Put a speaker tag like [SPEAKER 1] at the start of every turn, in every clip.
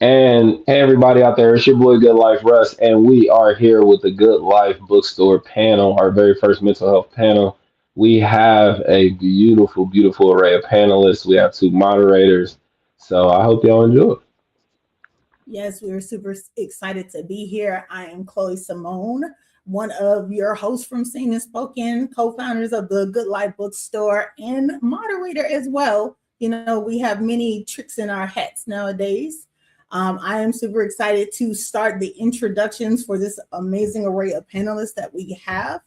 [SPEAKER 1] And hey, everybody out there, it's your boy Good Life Russ, and we are here with the Good Life Bookstore panel, our very first mental health panel. We have a beautiful, beautiful array of panelists. We have two moderators, so I hope y'all enjoy.
[SPEAKER 2] Yes, we're super excited to be here. I am Chloe Simone, one of your hosts from Seen and Spoken, co-founders of the Good Life Bookstore, and moderator as well. You know, we have many tricks in our hats nowadays. I am super excited to start the introductions for this amazing array of panelists that we have.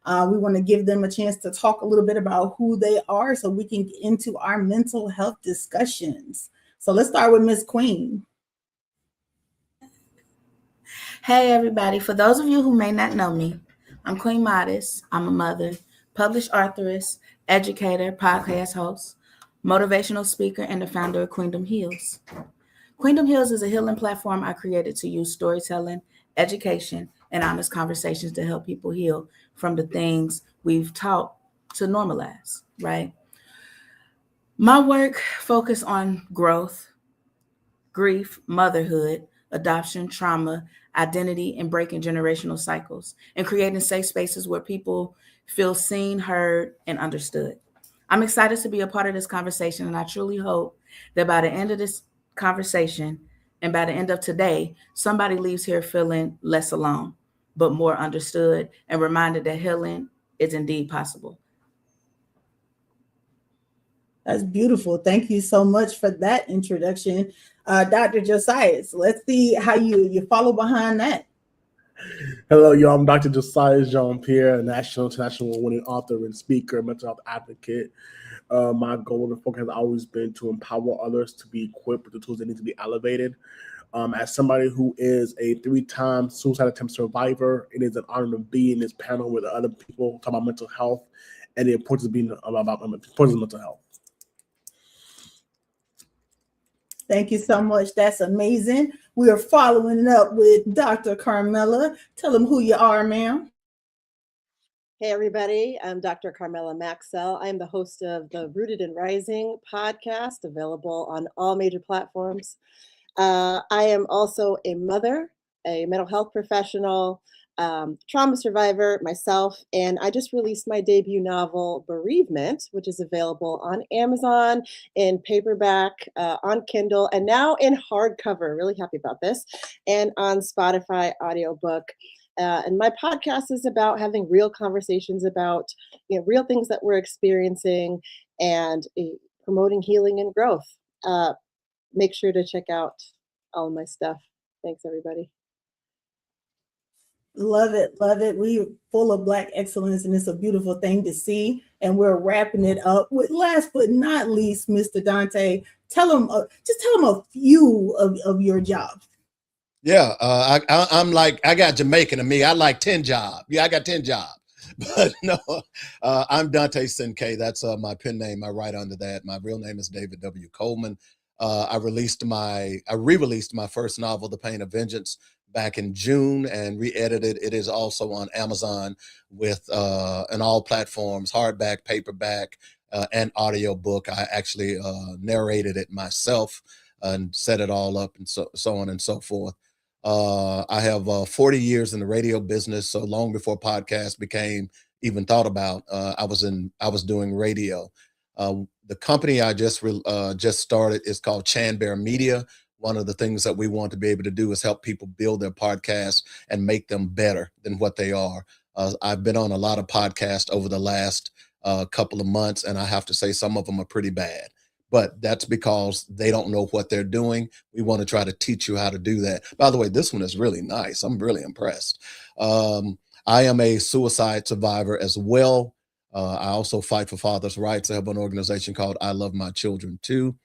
[SPEAKER 2] We want to give them a chance to talk a little bit about who they are so we can get into our mental health discussions. So let's start with Miss Queen.
[SPEAKER 3] Hey, everybody. For those of you who may not know me, I'm Queen Modest. I'm a mother, published authoress, educator, podcast host, motivational speaker, and the founder of Queendom Heals. Queendom Heals is a healing platform I created to use storytelling, education, and honest conversations to help people heal from the things we've taught to normalize, right? My work focus on growth, grief, motherhood, adoption, trauma, identity, and breaking generational cycles, and creating safe spaces where people feel seen, heard, and understood. I'm excited to be a part of this conversation, and I truly hope that by the end of this conversation and by the end of today, somebody leaves here feeling less alone, but more understood and reminded that healing is indeed possible.
[SPEAKER 2] That's beautiful. Thank you so much for that introduction, Dr. Josias. Let's see how you follow behind that.
[SPEAKER 4] Hello, y'all. I'm Dr. Josiah Jean-Pierre, a national, international winning author and speaker, mental health advocate. My goal and focus has always been to empower others to be equipped with the tools they need to be elevated. As somebody who is a 3-time suicide attempt survivor, it is an honor to be in this panel with other people talking about mental health and the importance of being about importance of mental health.
[SPEAKER 2] Thank you so much. That's amazing. We are following up with Dr. Carmela. Tell them who you are, ma'am.
[SPEAKER 5] Hey, everybody. I'm Dr. Carmela Maxwell. I am the host of the Rooted and Rising podcast, available on all major platforms. I am also a mother, a mental health professional, trauma survivor myself, and I just released my debut novel, Bereavement, which is available on Amazon, in paperback, on Kindle, and now in hardcover. Really happy about this, and on Spotify audiobook. And my podcast is about having real conversations about real things that we're experiencing and promoting healing and growth. Make sure to check out all of my stuff. Thanks, everybody.
[SPEAKER 2] Love it. Love it. We're full of Black excellence, and it's a beautiful thing to see. And we're wrapping it up with, last but not least, Mr. Dante. Tell them a few of your jobs.
[SPEAKER 6] Yeah, I'm like, I got Jamaican in me. I like 10 jobs. Yeah, I got 10 jobs. But no, I'm Dante Sinkay. That's my pen name. I write under that. My real name is David W. Coleman. I re-released my first novel, The Pain of Vengeance, back in June and re-edited. It is also on Amazon with on all platforms, hardback, paperback, and audiobook. I actually narrated it myself and set it all up and so on and so forth. I have 40 years in the radio business, so long before podcasts became even thought about. I was doing radio. The company I just started is called Chan Bear Media. One of the things that we want to be able to do is help people build their podcasts and make them better than what they are. I've been on a lot of podcasts over the last couple of months, and I have to say some of them are pretty bad. But that's because they don't know what they're doing. We want to try to teach you how to do that. By the way, this one is really nice. I'm really impressed. I am a suicide survivor as well. I also fight for fathers' rights. I have an organization called I Love My Children Too.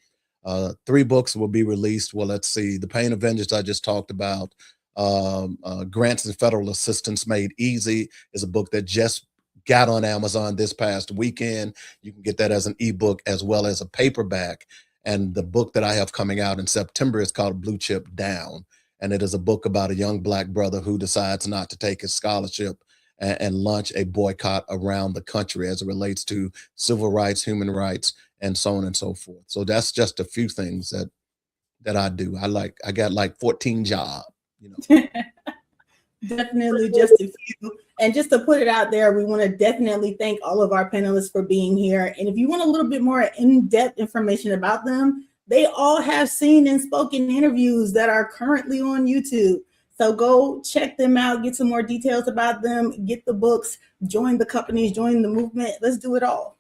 [SPEAKER 6] 3 books will be released. Well, let's see. The Pain of Vengeance I just talked about. Grants and Federal Assistance Made Easy is a book that just got on Amazon this past weekend. You can get that as an ebook as well as a paperback. And the book that I have coming out in September is called Blue Chip Down. And it is a book about a young Black brother who decides not to take his scholarship and launch a boycott around the country as it relates to civil rights, human rights, and so on and so forth. So that's just a few things that that I do. I got like 14 jobs, you know.
[SPEAKER 2] Definitely just a few. And just to put it out there, we want to definitely thank all of our panelists for being here. And if you want a little bit more in-depth information about them, they all have seen and spoken interviews that are currently on YouTube. So go check them out, get some more details about them, get the books, join the companies, join the movement. Let's do it all.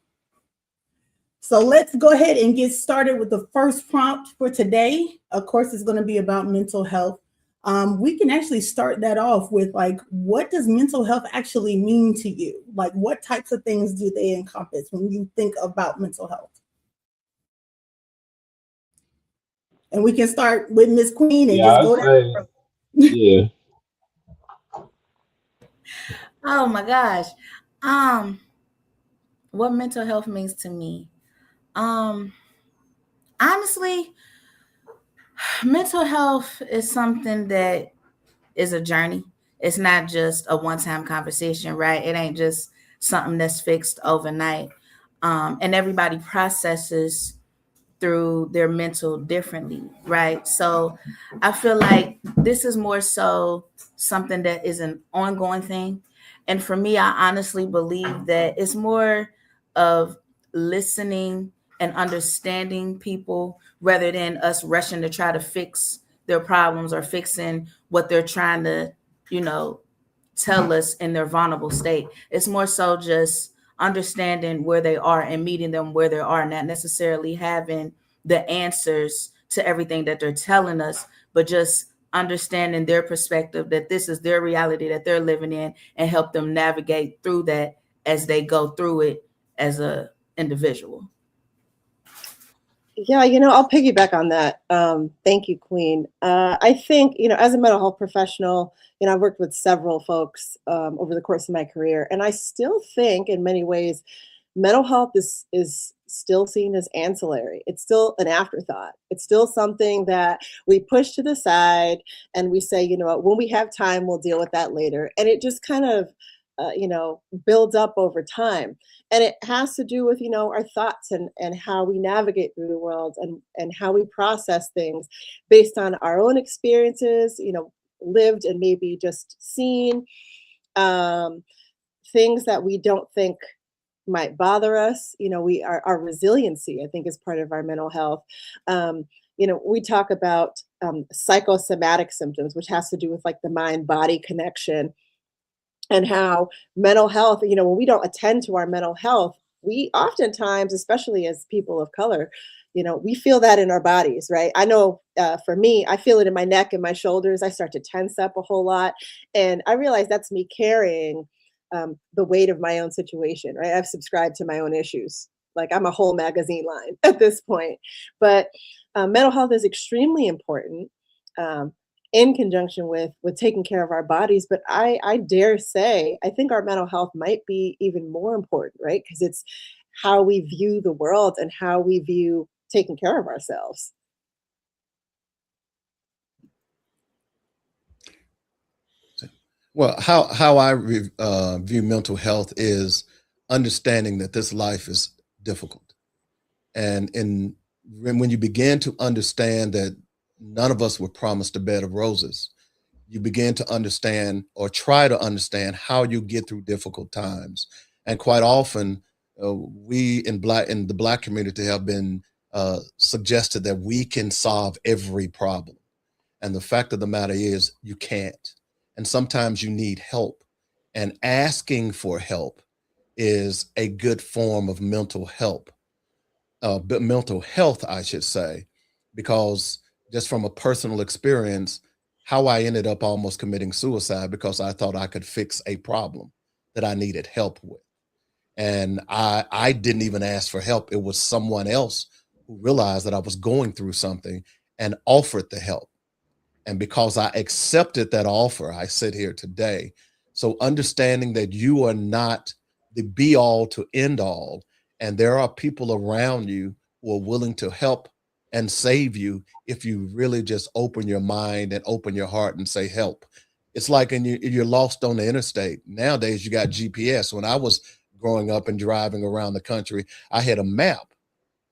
[SPEAKER 2] So let's go ahead and get started with the first prompt for today. Of course, it's going to be about mental health. We can actually start that off with, like, what does mental health actually mean to you? Like, what types of things do they encompass when you think about mental health? And we can start with Miss Queen and
[SPEAKER 1] Yeah,
[SPEAKER 2] just
[SPEAKER 1] I'd
[SPEAKER 2] go
[SPEAKER 1] say,
[SPEAKER 2] down.
[SPEAKER 1] yeah.
[SPEAKER 3] Oh my gosh. What mental health means to me. Honestly, mental health is something that is a journey. It's not just a one-time conversation, right? It ain't just something that's fixed overnight. And everybody processes through their mental differently, right? So I feel like this is more so something that is an ongoing thing. And for me, I honestly believe that it's more of listening and understanding people rather than us rushing to try to fix their problems or fixing what they're trying to, you know, tell us in their vulnerable state. It's more so just understanding where they are and meeting them where they are, not necessarily having the answers to everything that they're telling us, but just understanding their perspective, that this is their reality that they're living in, and help them navigate through that as they go through it as a individual.
[SPEAKER 5] Yeah, I'll piggyback on that. Thank you, Queen. I think, as a mental health professional, I've worked with several folks over the course of my career, and I still think in many ways, mental health is still seen as ancillary. It's still an afterthought. It's still something that we push to the side and we say, when we have time, we'll deal with that later. And it just kind of, builds up over time. And it has to do with, our thoughts and how we navigate through the world and how we process things based on our own experiences, lived and maybe just seen, things that we don't think might bother us. Our resiliency, I think, is part of our mental health. We talk about psychosomatic symptoms, which has to do with like the mind-body connection, and how mental health, when we don't attend to our mental health, we oftentimes, especially as people of color, we feel that in our bodies, right? I know for me, I feel it in my neck and my shoulders. I start to tense up a whole lot. And I realize that's me carrying the weight of my own situation, right? I've subscribed to my own issues. Like I'm a whole magazine line at this point. But mental health is extremely important. In conjunction with taking care of our bodies. But I dare say, I think our mental health might be even more important, right? Because it's how we view the world and how we view taking care of ourselves.
[SPEAKER 6] Well, how I view mental health is understanding that this life is difficult. And when you begin to understand that none of us were promised a bed of roses, you begin to understand or try to understand how you get through difficult times. And quite often, we in the Black community have been suggested that we can solve every problem. And the fact of the matter is, you can't. And sometimes you need help. And asking for help is a good form of mental health. But mental health, I should say, because just from a personal experience, how I ended up almost committing suicide because I thought I could fix a problem that I needed help with. And I didn't even ask for help. It was someone else who realized that I was going through something and offered the help. And because I accepted that offer, I sit here today. So understanding that you are not the be all to end all, and there are people around you who are willing to help and save you if you really just open your mind and open your heart and say help. It's like you're lost on the interstate. Nowadays, you got GPS. When I was growing up and driving around the country, I had a map.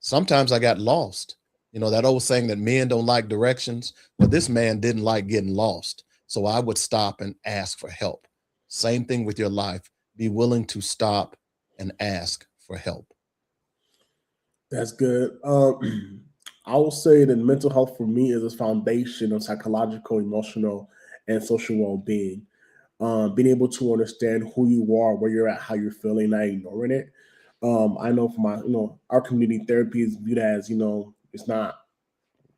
[SPEAKER 6] Sometimes I got lost. You know, that old saying that men don't like directions. Well, this man didn't like getting lost. So I would stop and ask for help. Same thing with your life. Be willing to stop and ask for help.
[SPEAKER 4] That's good. I will say that mental health for me is a foundation of psychological, emotional, and social well-being. Being able to understand who you are, where you're at, how you're feeling, not ignoring it. I know for my, our community, therapy is viewed as, it's not,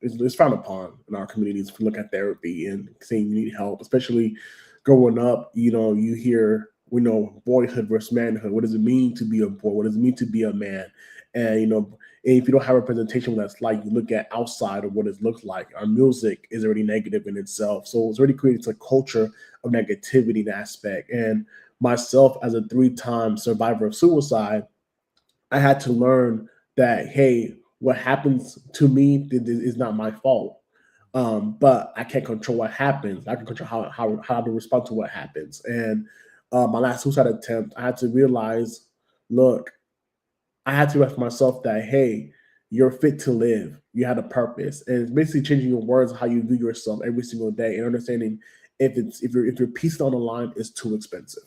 [SPEAKER 4] it's frowned upon in our communities if we look at therapy and saying you need help, especially growing up. You hear, boyhood versus manhood. What does it mean to be a boy? What does it mean to be a man? And, and if you don't have representation of what that's like, you look at outside of what it looks like. Our music is already negative in itself. So it's already created a culture of negativity in aspect. And myself, as a 3-time survivor of suicide, I had to learn that, hey, what happens to me is not my fault. But I can't control what happens. I can control how to respond to what happens. And my last suicide attempt, I had to realize, look, I had to realize for myself that, hey, you're fit to live. You had a purpose. And it's basically changing your words, how you view yourself every single day, and understanding if your peace on the line is too expensive.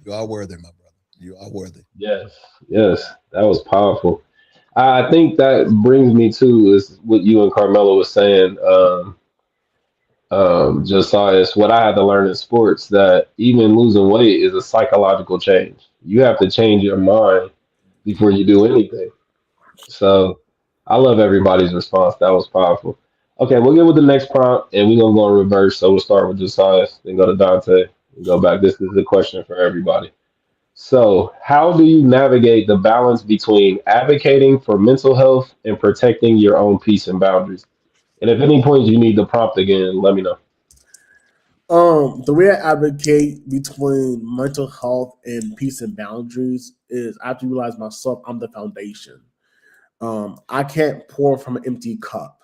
[SPEAKER 6] You are worthy, my brother. You are worthy.
[SPEAKER 1] Yes, yes, that was powerful. I think that brings me to is what you and Carmela was saying. Josiah, is what I had to learn in sports that even losing weight is a psychological change. You have to change your mind before you do anything. So I love everybody's response. That was powerful. Okay, we'll get with the next prompt and we're gonna go in reverse. So we'll start with Josiah, then go to Dante, and go back. This is the question for everybody. So, how do you navigate the balance between advocating for mental health and protecting your own peace and boundaries? And if any point you need the prompt again, let me know.
[SPEAKER 4] The way I advocate between mental health and peace and boundaries is I have to realize myself, I'm the foundation. I can't pour from an empty cup.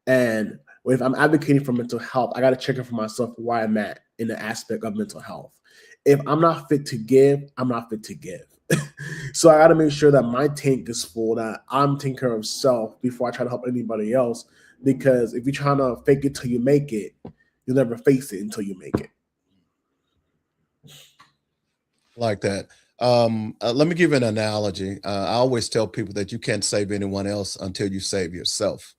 [SPEAKER 4] And if I'm advocating for mental health, I got to check in for myself where I'm at in the aspect of mental health. If I'm not fit to give, I'm not fit to give. So I got to make sure that my tank is full, that I'm taking care of self before I try to help anybody else. Because if you're trying to fake it till you make it, you'll never face it until you make it.
[SPEAKER 6] Like that. Let me give you an analogy. I always tell people that you can't save anyone else until you save yourself.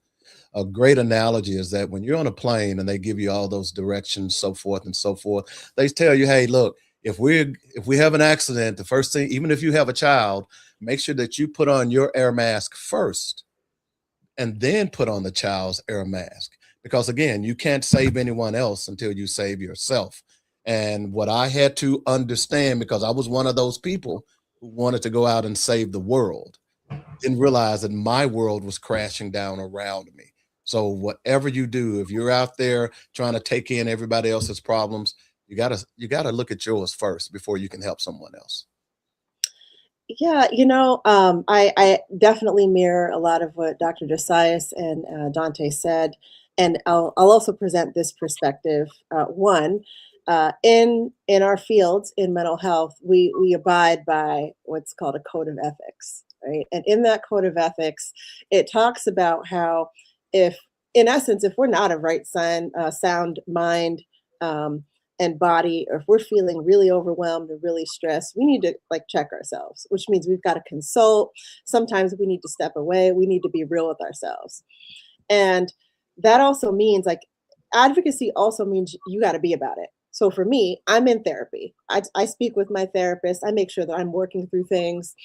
[SPEAKER 6] A great analogy is that when you're on a plane and they give you all those directions, so forth and so forth, they tell you, hey, look, if we have an accident, the first thing, even if you have a child, make sure that you put on your air mask first and then put on the child's air mask. Because again, you can't save anyone else until you save yourself. And what I had to understand, because I was one of those people who wanted to go out and save the world, didn't realize that my world was crashing down around me. So whatever you do, if you're out there trying to take in everybody else's problems, you gotta look at yours first before you can help someone else.
[SPEAKER 5] Yeah, I definitely mirror a lot of what Dr. Josias and Dante said, and I'll also present this perspective. One, in our fields in mental health, we abide by what's called a code of ethics, right? And in that code of ethics, it talks about how if, in essence, if we're not of right sound mind, and body, or if we're feeling really overwhelmed or really stressed, we need to check ourselves, which means we've got to consult. Sometimes we need to step away. We need to be real with ourselves. And that also means advocacy also means you got to be about it. So for me, I'm in therapy. I speak with my therapist. I make sure that I'm working through things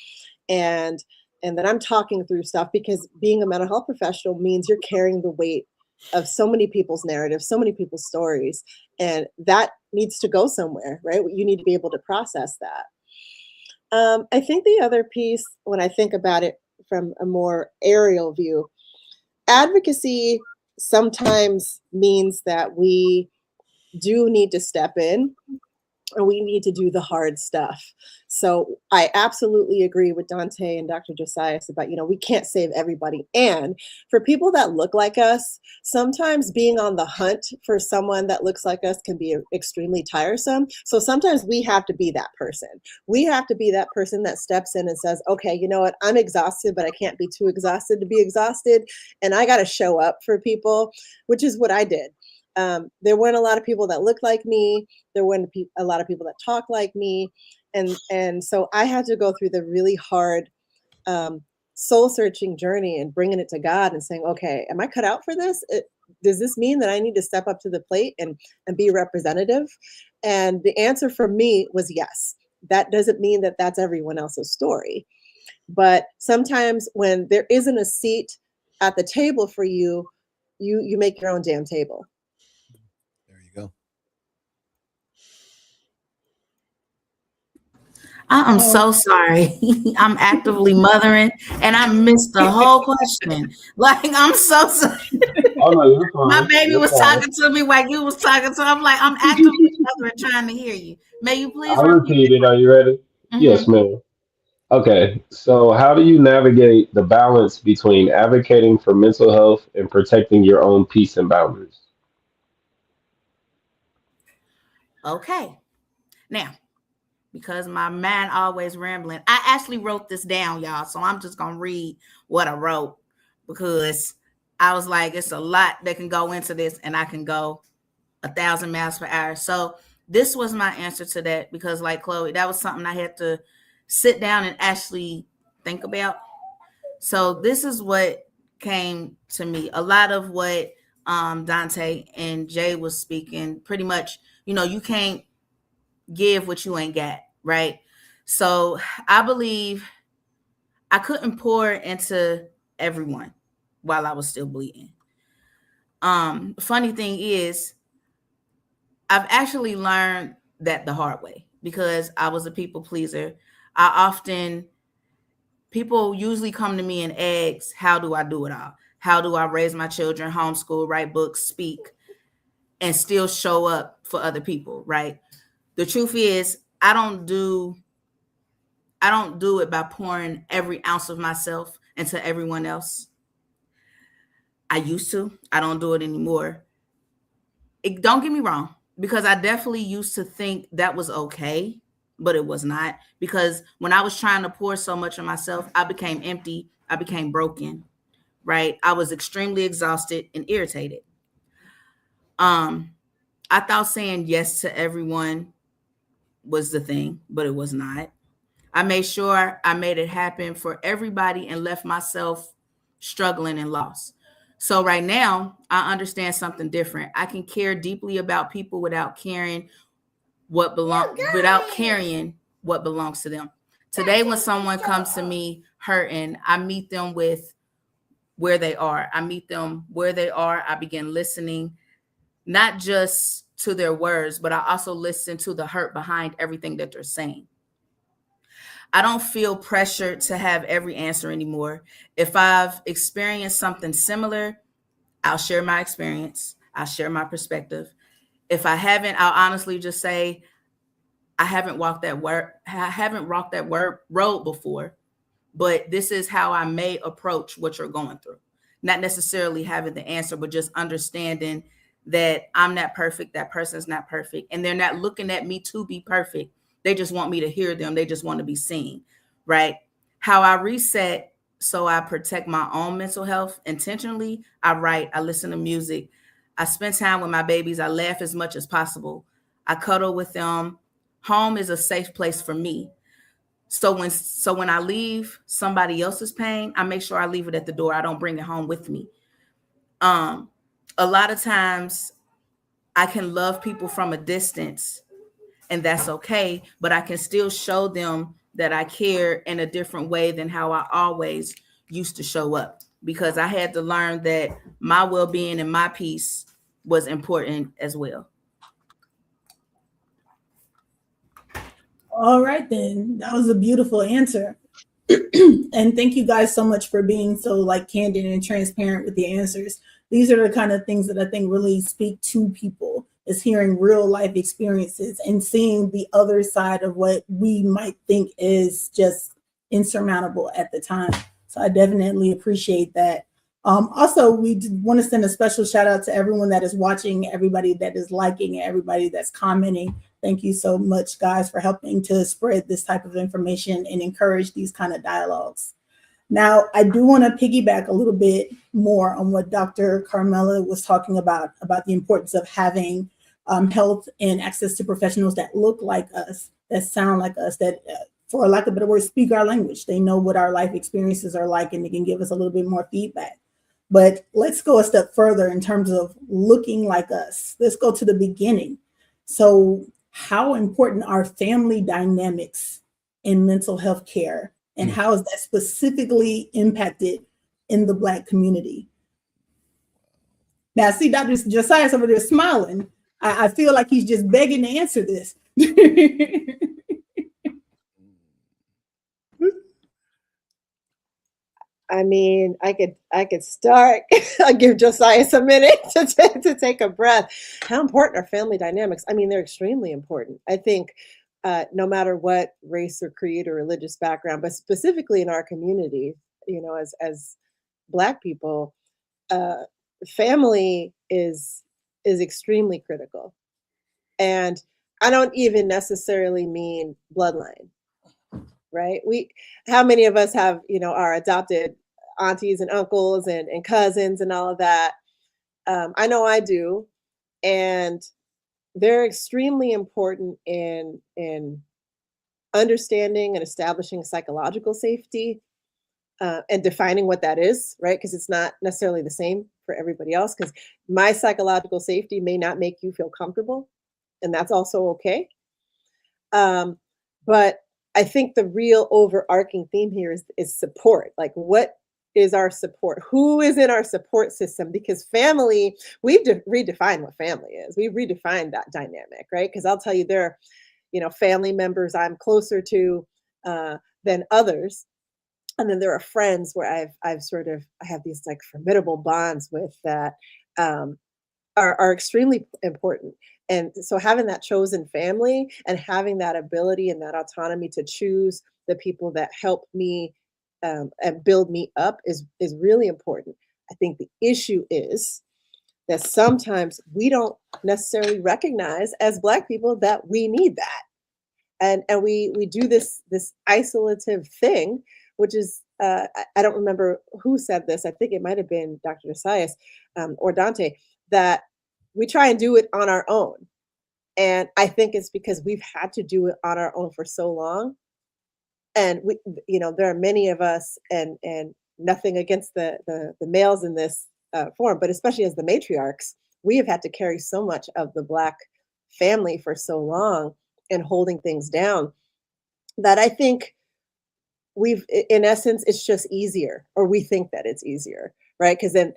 [SPEAKER 5] and that I'm talking through stuff, because being a mental health professional means you're carrying the weight of so many people's narratives, so many people's stories, and that needs to go somewhere, right? You need to be able to process that. I think the other piece, when I think about it from a more aerial view, advocacy sometimes means that we do need to step in and we need to do the hard stuff. So I absolutely agree with Dante and Dr. Josias about, we can't save everybody. And for people that look like us, sometimes being on the hunt for someone that looks like us can be extremely tiresome. So sometimes we have to be that person. We have to be that person that steps in and says, okay, you know what? I'm exhausted, but I can't be too exhausted to be exhausted. And I got to show up for people, which is what I did. There weren't a lot of people that looked like me. There weren't a lot of people that talk like me. And so I had to go through the really hard soul searching journey and bringing it to God and saying, okay, am I cut out for this? Does this mean that I need to step up to the plate and be representative? And the answer for me was yes. That doesn't mean that that's everyone else's story. But sometimes when there isn't a seat at the table for you, you make your own damn table.
[SPEAKER 6] There you go.
[SPEAKER 3] I am so sorry. I'm actively mothering and I missed the whole question. Like, I'm so sorry.
[SPEAKER 1] Oh, no, you're fine.
[SPEAKER 3] My baby
[SPEAKER 1] You're
[SPEAKER 3] was
[SPEAKER 1] fine.
[SPEAKER 3] talking to me while you was talking. So I'm like, I'm actively mothering trying to hear you. May you please
[SPEAKER 1] I'll repeat it. Are you ready? Yes, ma'am. Okay. So, how do you navigate the balance between advocating for mental health and protecting your own peace and boundaries?
[SPEAKER 3] Okay. Now, because my mind always rambling, I actually wrote this down, y'all. So I'm just going to read what I wrote because I was like, it's a lot that can go into this and I can go 1,000 miles per hour. So this was my answer to that because, like Chloe, that was something I had to sit down and actually think about. So this is what came to me. A lot of what Dante and Jay was speaking, pretty much, you can't give what you ain't got, right? So I believe I couldn't pour into everyone while I was still bleeding. Funny thing is, I've actually learned that the hard way because I was a people pleaser. People usually come to me and ask, how do I do it all? How do I raise my children, homeschool, write books, speak, and still show up for other people, right? The truth is, I don't do it by pouring every ounce of myself into everyone else. I used to. I don't do it anymore. Don't get me wrong, because I definitely used to think that was okay, but it was not. Because when I was trying to pour so much of myself, I became empty. I became broken, right? I was extremely exhausted and irritated. I thought saying yes to everyone was the thing, but it was not. I made sure I made it happen for everybody and left myself struggling and lost. So right now, I understand something different. I can care deeply about people without carrying what belongs to them. Today, when someone comes to me hurting, I meet them with where they are. I meet them where they are. I begin listening, not just to their words, but I also listen to the hurt behind everything that they're saying. I don't feel pressured to have every answer anymore. If I've experienced something similar, I'll share my experience. I'll share my perspective. If I haven't, I'll honestly just say, I haven't walked that road before, but this is how I may approach what you're going through. Not necessarily having the answer, but just understanding that I'm not perfect, that person's not perfect, and they're not looking at me to be perfect. They just want me to hear them. They just want to be seen, right? How I reset so I protect my own mental health intentionally. I write, I listen to music. I spend time with my babies. I laugh as much as possible. I cuddle with them. Home is a safe place for me. So when I leave somebody else's pain, I make sure I leave it at the door. I don't bring it home with me. A lot of times I can love people from a distance, and that's okay, but I can still show them that I care in a different way than how I always used to show up, because I had to learn that my well-being and my peace was important as well.
[SPEAKER 2] All right, then. That was a beautiful answer. And thank you guys so much for being so candid and transparent with the answers. These are the kind of things that I think really speak to people, is hearing real life experiences and seeing the other side of what we might think is just insurmountable at the time. So I definitely appreciate that. Also, we want to send a special shout out to everyone that is watching, everybody that is liking, everybody that's commenting. Thank you so much, guys, for helping to spread this type of information and encourage these kind of dialogues. Now, I do want to piggyback a little bit more on what Dr. Carmela was talking about the importance of having health and access to professionals that look like us, that sound like us, that, for lack of a better word, speak our language. They know what our life experiences are like, and they can give us a little bit more feedback. But let's go a step further in terms of looking like us. Let's go to the beginning. So how important are family dynamics in mental health care? And how is that specifically impacted in the Black community? Now, see, Dr. Josiah's over there smiling. I feel like he's just begging to answer this.
[SPEAKER 5] I mean, I could start. I'll give Josiah a minute to take a breath. How important are family dynamics? I mean, they're extremely important. I think no matter what race or creed or religious background, but specifically in our community, you know, as Black people, family is extremely critical. And I don't even necessarily mean bloodline, right? How many of us have, you know, our adopted aunties and uncles and cousins and all of that? I know I do. And they're extremely important in understanding and establishing psychological safety and defining what that is, right? Because it's not necessarily the same for everybody else, because my psychological safety may not make you feel comfortable, and that's also okay. But I think the real overarching theme here is support. Like, what is our support? Who is in our support system? Because family, we've redefined what family is. We've redefined that dynamic, right? Because I'll tell you, there are, you know, family members I'm closer to than others. And then there are friends where I have these like formidable bonds with that are extremely important. And so having that chosen family and having that ability and that autonomy to choose the people that help me and build me up is really important. I think the issue is that sometimes we don't necessarily recognize as Black people that we need that. And we do this isolative thing, which is, I don't remember who said this. I think it might have been Dr. Josiah or Dante, that we try and do it on our own. And I think it's because we've had to do it on our own for so long. And we, you know, there are many of us, and nothing against the males in this forum, but especially as the matriarchs, we have had to carry so much of the Black family for so long and holding things down that I think in essence, it's just easier, or we think that it's easier, right? Because then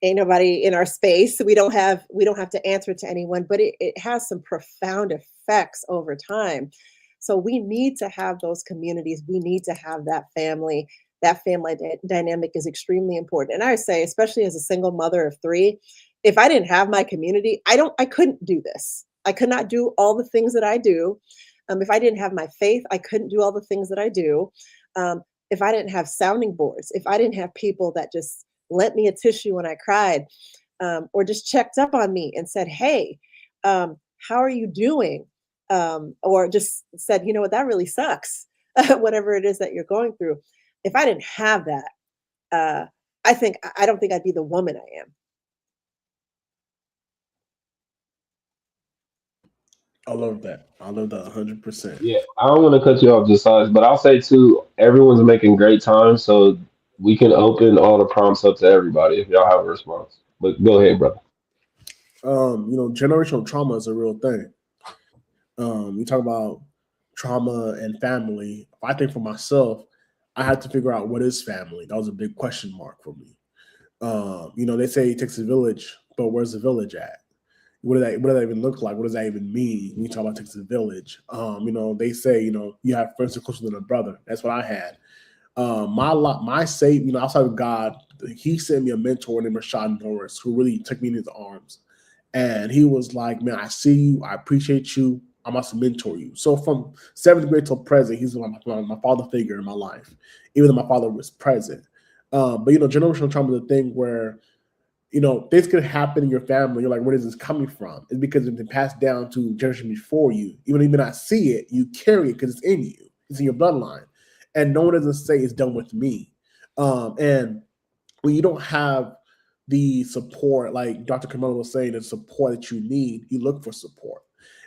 [SPEAKER 5] ain't nobody in our space. We don't have to answer to anyone, but it has some profound effects over time. So we need to have those communities. We need to have that family. That family dynamic is extremely important. And I would say, especially as a single mother of 3, if I didn't have my community, I couldn't do this. I could not do all the things that I do. If I didn't have my faith, I couldn't do all the things that I do. If I didn't have sounding boards, if I didn't have people that just lent me a tissue when I cried, or just checked up on me and said, hey, how are you doing? Or just said, you know what, that really sucks, whatever it is that you're going through. If I didn't have that, I don't think I'd be the woman I am.
[SPEAKER 4] I love that. I love that 100%.
[SPEAKER 1] Yeah, I don't want to cut you off, Josiah, but I'll say too, everyone's making great time, so we can open all the prompts up to everybody if y'all have a response. But go ahead, brother.
[SPEAKER 4] You know, generational trauma is a real thing. You talk about trauma and family. I think for myself, I had to figure out what is family. That was a big question mark for me. You know, they say it takes a village, but where's the village at? What does that even look like? What does that even mean when you talk about takes a village? You know, they say, you know, you have friends who are closer than a brother. That's what I had. My save, you know, outside of God, he sent me a mentor named Rashad Norris, who really took me in his arms And he was like, man, I see you. I appreciate you. I must mentor you. So from 7th grade till present, he's my father figure in my life, even though my father was present. But, generational trauma is a thing where, things could happen in your family. You're like, where is this coming from? It's because it's been passed down to generation before you. Even though you may not see it, you carry it because it's in you. It's in your bloodline. And no one doesn't say it's done with me. And when you don't have the support, like Dr. Camilla was saying, the support that you need, you look for support.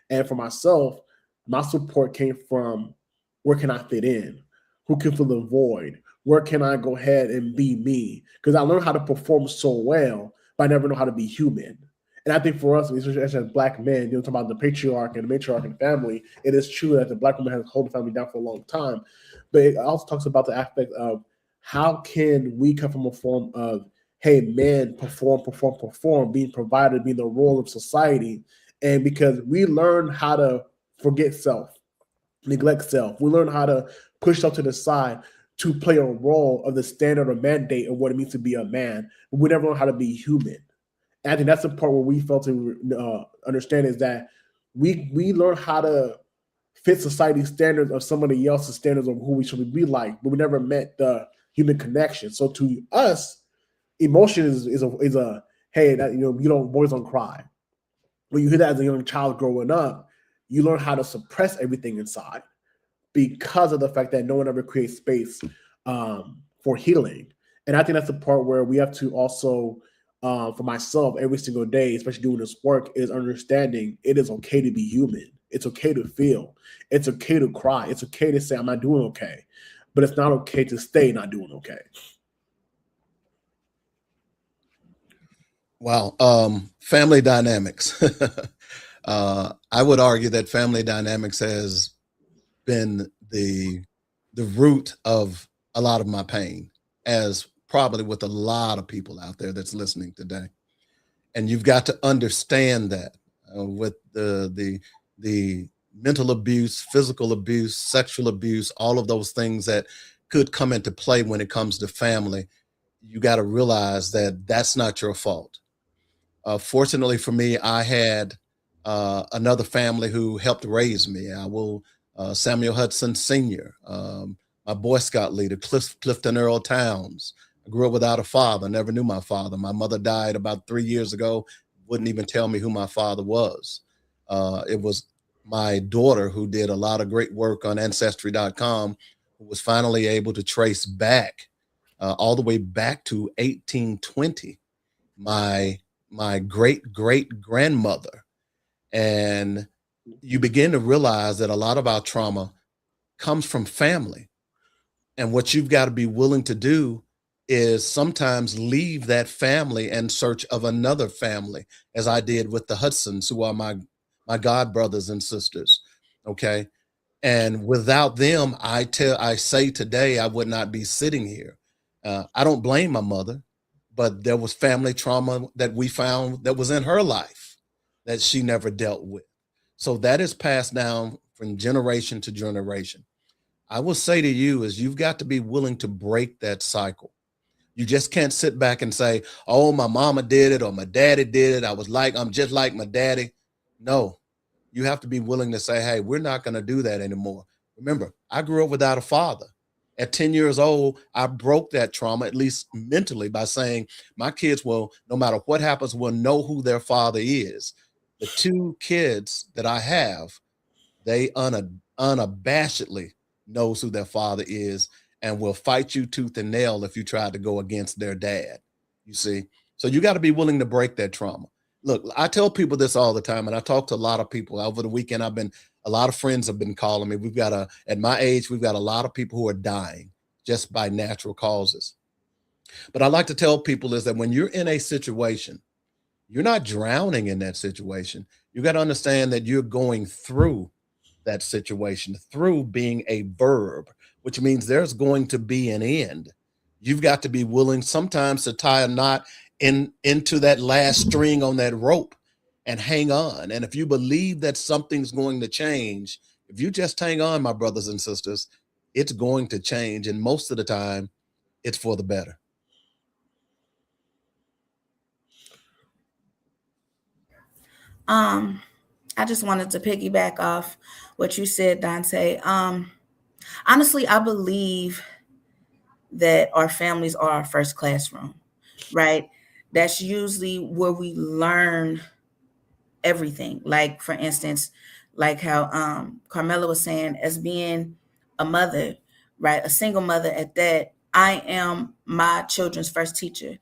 [SPEAKER 4] And for myself, my support came from where can I fit in? Who can fill the void? Where can I go ahead and be me? Because I learned how to perform so well, but I never know how to be human. And I think for us, especially as Black men, talking about the patriarch and the matriarch in the family, it is true that the Black woman has held the family down for a long time. But it also talks about the aspect of how can we come from a form of, hey, men, perform, being provided, being the role of society. And because we learn how to forget self, neglect self, we learn how to push self to the side to play a role of the standard or mandate of what it means to be a man. We never learn how to be human. And I think that's the part where we felt to understand is that we learn how to fit society's standards of somebody else's standards of who we should be like, but we never met the human connection. So to us, emotion is a hey, that boys don't cry. When you hear that as a young child growing up, you learn how to suppress everything inside because of the fact that no one ever creates space for healing. And I think that's the part where we have to also, for myself, every single day, especially doing this work, is understanding it is okay to be human. It's okay to feel. It's okay to cry. It's okay to say, I'm not doing okay. But it's not okay to stay not doing okay.
[SPEAKER 6] Wow. Family dynamics. I would argue that family dynamics has been the root of a lot of my pain, as probably with a lot of people out there that's listening today. And you've got to understand that with the mental abuse, physical abuse, sexual abuse, all of those things that could come into play when it comes to family, you got to realize that that's not your fault. Fortunately for me, I had another family who helped raise me. Samuel Hudson Sr., my Boy Scout leader, Clifton Earl Towns. I grew up without a father, never knew my father. My mother died about 3 years ago, wouldn't even tell me who my father was. It was my daughter who did a lot of great work on Ancestry.com, who was finally able to trace back all the way back to 1820, my great great grandmother. And you begin to realize that a lot of our trauma comes from family. And what you've got to be willing to do is sometimes leave that family in search of another family, as I did with the Hudsons, who are my god brothers and sisters. Okay. And without them, I say today, I would not be sitting here. I don't blame my mother, but there was family trauma that we found that was in her life that she never dealt with. So that is passed down from generation to generation. I will say to you is you've got to be willing to break that cycle. You just can't sit back and say, oh, my mama did it or my daddy did it. I'm just like my daddy. No, you have to be willing to say, hey, we're not going to do that anymore. Remember, I grew up without a father. At 10 years old, I broke that trauma, at least mentally, by saying my kids will, no matter what happens, will know who their father is. The two kids that I have, they unabashedly knows who their father is and will fight you tooth and nail if you try to go against their dad. You see? So you got to be willing to break that trauma. Look, I tell people this all the time, and I talk to a lot of people over the weekend. A lot of friends have been calling me. At my age, we've got a lot of people who are dying just by natural causes. But I like to tell people is that when you're in a situation, you're not drowning in that situation. You got to understand that you're going through that situation, through being a verb, which means there's going to be an end. You've got to be willing sometimes to tie a knot into that last string on that rope and hang on. And if you believe that something's going to change, if you just hang on, my brothers and sisters, it's going to change. And most of the time, it's for the better.
[SPEAKER 3] I just wanted to piggyback off what you said, Dante. Honestly, I believe that our families are our first classroom, right? That's usually where we learn everything. Like, for instance, like how Carmela was saying, as being a mother, right? A single mother at that, I am my children's first teacher.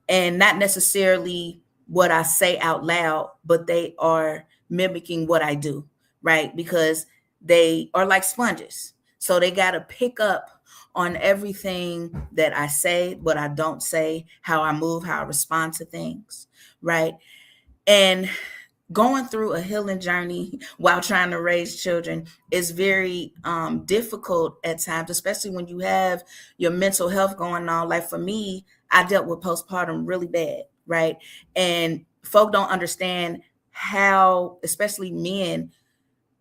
[SPEAKER 3] And not necessarily what I say out loud, but they are mimicking what I do, right? Because they are like sponges. So they got to pick up on everything that I say, what I don't say, how I move, how I respond to things, right? And going through a healing journey while trying to raise children is very difficult at times, especially when you have your mental health going on. Like for me, I dealt with postpartum really bad, right? And folk don't understand how, especially men,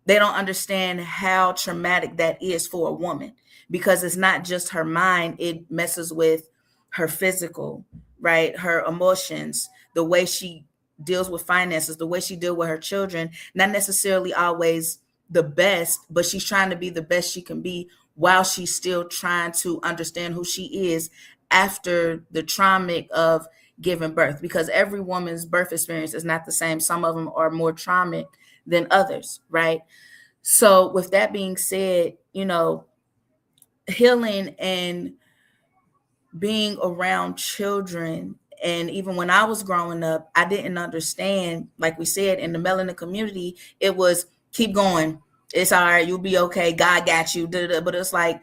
[SPEAKER 3] they don't understand how traumatic that is for a woman, because it's not just her mind, it messes with her physical, right? Her emotions, the way she deals with finances, the way she deals with her children, not necessarily always the best, but she's trying to be the best she can be while she's still trying to understand who she is after the trauma of giving birth, because every woman's birth experience is not the same. Some of them are more traumatic than others, right? So with that being said, healing and being around children, and even when I was growing up, I didn't understand, like we said, in the melanin community, it was keep going. It's all right. You'll be okay. God got you. But it's like,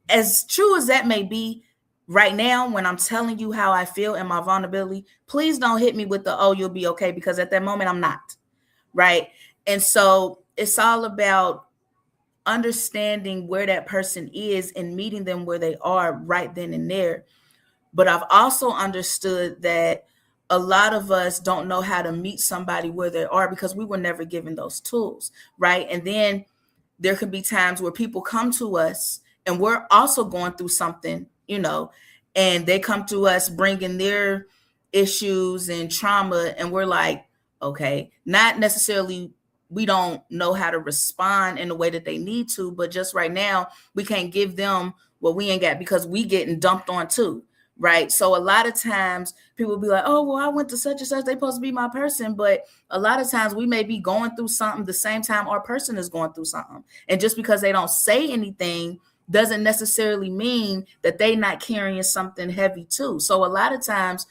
[SPEAKER 3] as true as that may be, right now, when I'm telling you how I feel and my vulnerability, please don't hit me with the, oh, you'll be okay, because at that moment I'm not, right? And so it's all about understanding where that person is and meeting them where they are right then and there. But I've also understood that a lot of us don't know how to meet somebody where they are because we were never given those tools, right? And then there could be times where people come to us and we're also going through something, and they come to us bringing their issues and trauma, and we're like, okay, not necessarily we don't know how to respond in the way that they need to, but just right now we can't give them what we ain't got because we getting dumped on too, right? So a lot of times people be like, oh, well, I went to such and such, they supposed to be my person. But a lot of times we may be going through something the same time our person is going through something. And just because they don't say anything doesn't necessarily mean that they not carrying something heavy too. So a lot of times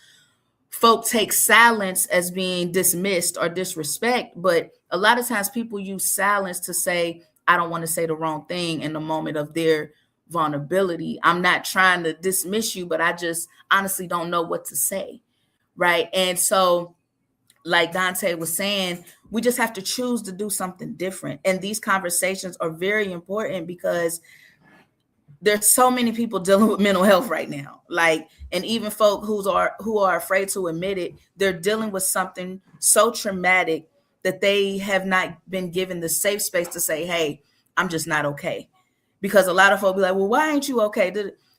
[SPEAKER 3] folk take silence as being dismissed or disrespect, but a lot of times people use silence to say, I don't want to say the wrong thing in the moment of their vulnerability. I'm not trying to dismiss you, but I just honestly don't know what to say, right? And so, like Dante was saying, we just have to choose to do something different. And these conversations are very important because there's so many people dealing with mental health right now. Like, and even folk who are afraid to admit it, they're dealing with something so traumatic that they have not been given the safe space to say, hey, I'm just not okay. Because a lot of folk be like, well, why ain't you okay?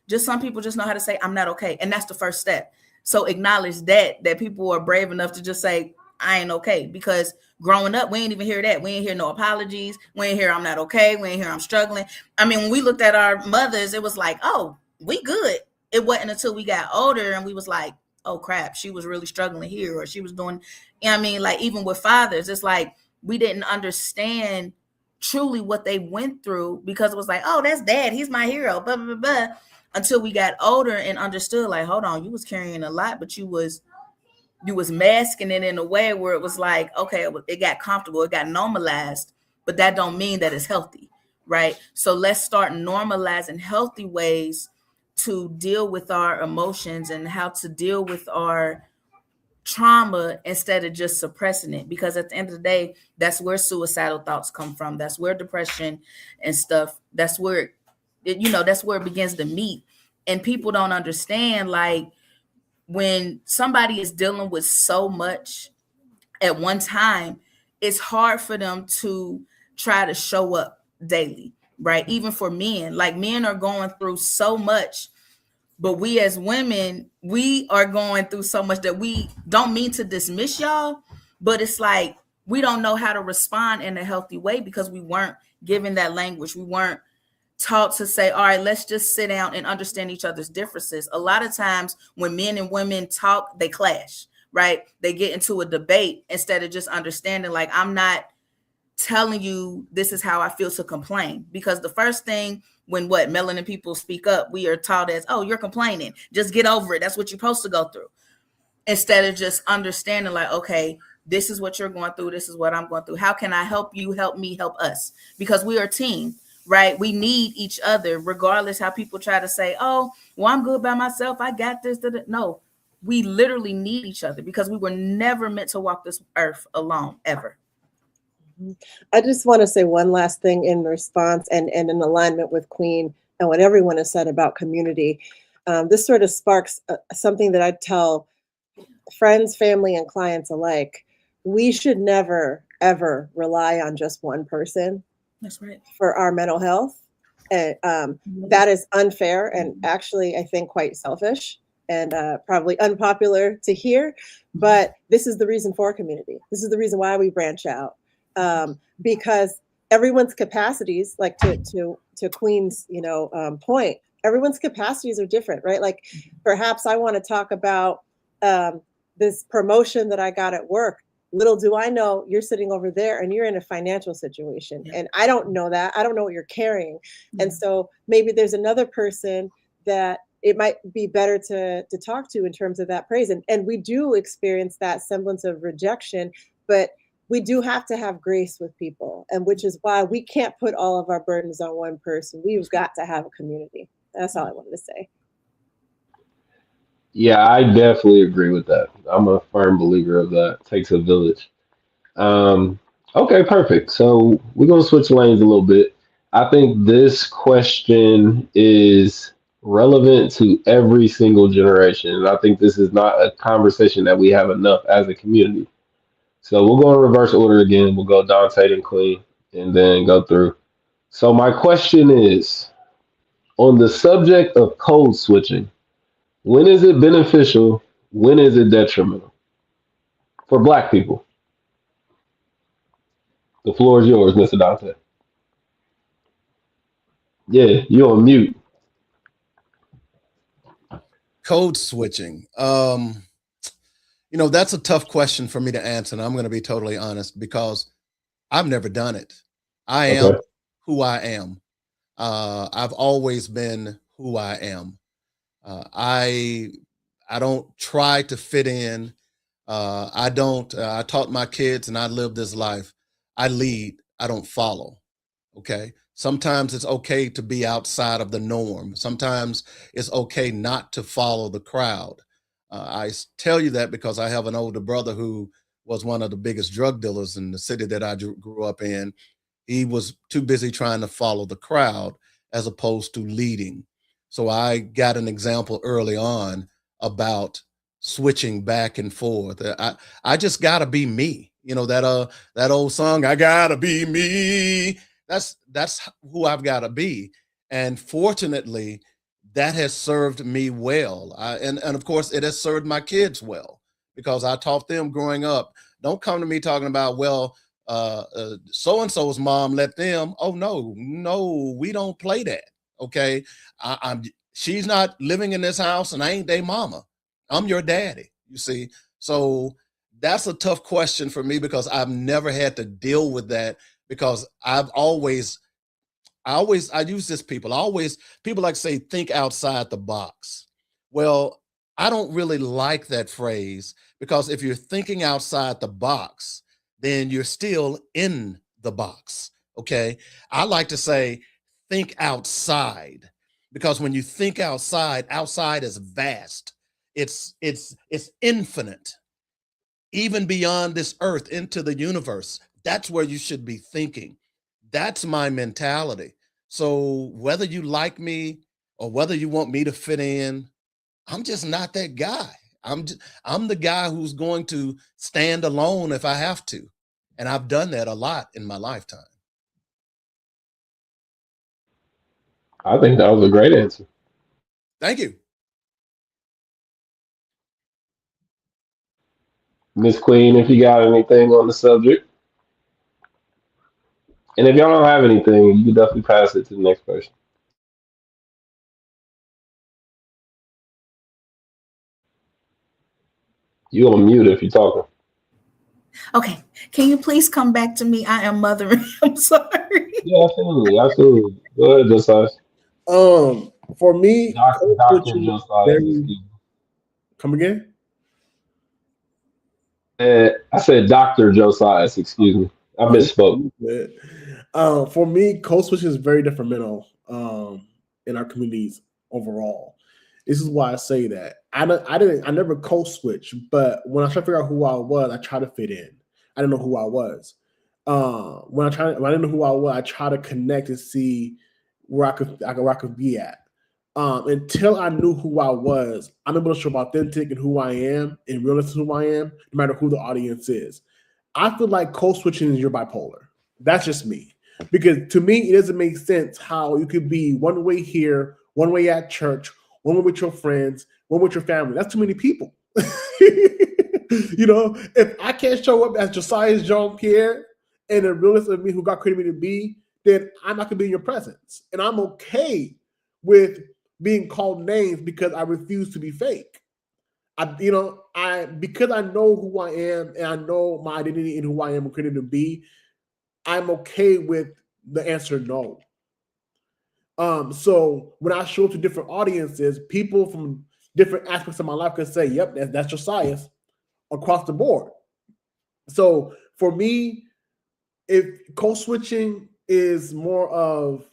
[SPEAKER 3] Just some people just know how to say, I'm not okay. And that's the first step. So acknowledge that people are brave enough to just say, I ain't okay. Because growing up, we ain't even hear that. We ain't hear no apologies. We ain't hear I'm not okay. We ain't hear I'm struggling. I mean, when we looked at our mothers, it was like, oh, we good. It wasn't until we got older and we was like, oh crap, she was really struggling here, or she was doing, I mean, like even with fathers, it's like we didn't understand truly what they went through because it was like, oh, that's dad. He's my hero, blah, blah, blah, blah. Until we got older and understood, like, hold on, you was carrying a lot, but you was masking it in a way where it was like, okay, it got comfortable, it got normalized, but that don't mean that it's healthy, right? So let's start normalizing healthy ways to deal with our emotions and how to deal with our trauma instead of just suppressing it. Because at the end of the day, that's where suicidal thoughts come from. That's where depression and stuff, that's where that's where it begins to meet. And people don't understand, like, when somebody is dealing with so much at one time, it's hard for them to try to show up daily, right? Even for men, like men are going through so much, but we as women, we are going through so much that we don't mean to dismiss y'all, but it's like we don't know how to respond in a healthy way because we weren't given that language. We weren't taught to say, all right, let's just sit down and understand each other's differences. A lot of times when men and women talk, they clash, right? They get into a debate instead of just understanding, like, I'm not telling you this is how I feel to complain. Because the first thing when melanin people speak up, we are taught as, oh, you're complaining. Just get over it. That's what you're supposed to go through. Instead of just understanding, like, okay, this is what you're going through. This is what I'm going through. How can I help you? Help me, help us. Because we are a team, right? We need each other, regardless how people try to say, oh, well, I'm good by myself. I got this. No, we literally need each other because we were never meant to walk this earth alone, ever.
[SPEAKER 5] I just want to say one last thing in response and in alignment with Queen and what everyone has said about community. This sort of sparks something that I tell friends, family, and clients alike. We should never, ever rely on just one person.
[SPEAKER 3] That's right.
[SPEAKER 5] For our mental health. And that is unfair and actually, I think, quite selfish and probably unpopular to hear. But this is the reason for community. This is the reason why we branch out. Because everyone's capacities, like to Queen's, point, everyone's capacities are different, right? Like perhaps I want to talk about this promotion that I got at work. Little do I know you're sitting over there and you're in a financial situation. Yeah. And I don't know that. I don't know what you're carrying. Yeah. And so maybe there's another person that it might be better to talk to in terms of that praise. And we do experience that semblance of rejection, but we do have to have grace with people, and which is why we can't put all of our burdens on one person. We've got to have a community. That's all I wanted to say.
[SPEAKER 1] Yeah, I definitely agree with that. I'm a firm believer of that. Takes a village. Um, okay, perfect. So we're gonna switch lanes a little bit. I think this question is relevant to every single generation. And I think this is not a conversation that we have enough as a community. So we'll go in reverse order again. We'll go Dante and Queen and then go through. So my question is on the subject of code switching, when is it beneficial? When is it detrimental for Black people? The floor is yours, Mr. Dante. Yeah, you're on mute.
[SPEAKER 6] Code switching. That's a tough question for me to answer, and I'm going to be totally honest because I've never done it. I am who I am. I've always been who I am. I don't try to fit in. I don't. I taught my kids, and I live this life. I lead. I don't follow. Okay. Sometimes it's okay to be outside of the norm. Sometimes it's okay not to follow the crowd. I tell you that because I have an older brother who was one of the biggest drug dealers in the city that I grew up in. He was too busy trying to follow the crowd as opposed to leading. So I got an example early on about switching back and forth. I just gotta be me. That old song, I gotta be me. That's who I've gotta be. And fortunately, that has served me well. And of course, it has served my kids well because I taught them growing up. Don't come to me talking about, well, so-and-so's mom let them. Oh, no, we don't play that. Okay. She's not living in this house and I ain't their mama. I'm your daddy, you see? So that's a tough question for me because I've never had to deal with that because I use this people like to say, think outside the box. Well, I don't really like that phrase because if you're thinking outside the box, then you're still in the box. Okay. I like to say, think outside because when you think outside is vast. It's infinite, even beyond this earth into the universe. That's where you should be thinking. That's my mentality. So whether you like me or whether you want me to fit in, I'm just not that guy. I'm the guy who's going to stand alone if I have to. And I've done that a lot in my lifetime.
[SPEAKER 1] I think that was a great answer.
[SPEAKER 6] Thank you.
[SPEAKER 1] Miss Queen, if you got anything on the subject. And if y'all don't have anything, you can definitely pass it to the next person. You on mute if you're talking.
[SPEAKER 3] Okay, can you please come back to me? I am mothering. I'm sorry.
[SPEAKER 1] Yeah, absolutely, absolutely. Go ahead, Josiah.
[SPEAKER 4] For me, code
[SPEAKER 1] Doctor
[SPEAKER 4] switching is
[SPEAKER 1] Josiah,
[SPEAKER 4] very.
[SPEAKER 1] excuse
[SPEAKER 4] Come again?
[SPEAKER 1] me. I said Doctor Josiah, excuse me. I
[SPEAKER 4] Oh,
[SPEAKER 1] misspoke.
[SPEAKER 4] for me, code switching is very detrimental in our communities overall. This is why I say that. I never code switch, but when I try to figure out who I was, I try to fit in. I didn't know who I was. When I didn't know who I was, I try to connect and see where I could be at. Until I knew who I was, I'm able to show up authentic and who I am and realize who I am, no matter who the audience is. I feel like code switching is your bipolar. That's just me. Because to me, it doesn't make sense how you could be one way here, one way at church, one way with your friends, one with your family. That's too many people. If I can't show up as Josiah Jean Pierre and the realist of me who God created me to be, then I'm not gonna be in your presence. And I'm okay with being called names because I refuse to be fake. Because I know who I am and I know my identity and who I am created to be, I'm okay with the answer no. So when I show up to different audiences, people from different aspects of my life can say, "Yep, that's Josiah," across the board. So for me, if code switching is more of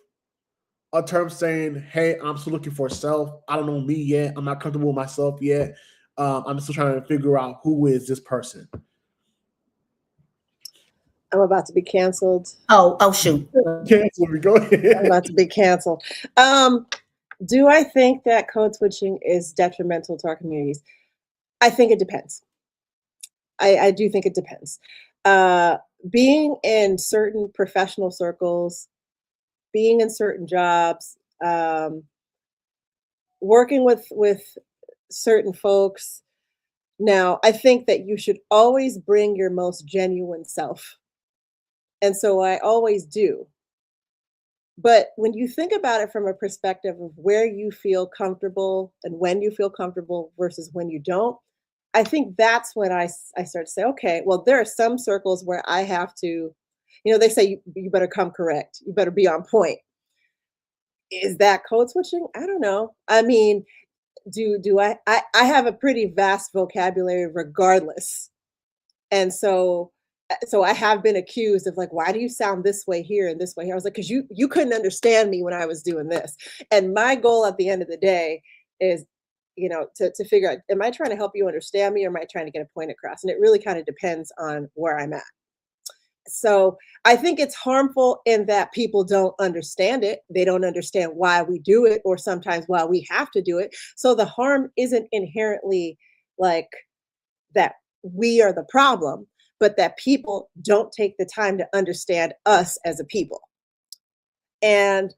[SPEAKER 4] a term saying, "Hey, I'm still looking for self. I don't know me yet. I'm not comfortable with myself yet. I'm still trying to figure out who is this person."
[SPEAKER 5] I'm about to be canceled.
[SPEAKER 3] Oh, shoot.
[SPEAKER 4] Cancel me. Go ahead.
[SPEAKER 5] I'm about to be canceled. Do I think that code switching is detrimental to our communities? I think it depends. I do think it depends. Being in certain professional circles, being in certain jobs, working with certain folks. Now, I think that you should always bring your most genuine self. And so I always do. But when you think about it from a perspective of where you feel comfortable and when you feel comfortable versus when you don't, I think that's when I start to say, okay, well, there are some circles where I have to, they say you better come correct, you better be on point. Is that code switching? I don't know. I mean, do I have a pretty vast vocabulary regardless. And so I have been accused of like, why do you sound this way here and this way here? I was like, because you couldn't understand me when I was doing this. And my goal at the end of the day is, to figure out, am I trying to help you understand me or am I trying to get a point across? And it really kind of depends on where I'm at. So I think it's harmful in that people don't understand it. They don't understand why we do it or sometimes why we have to do it. So the harm isn't inherently like that we are the problem, but that people don't take the time to understand us as a people. And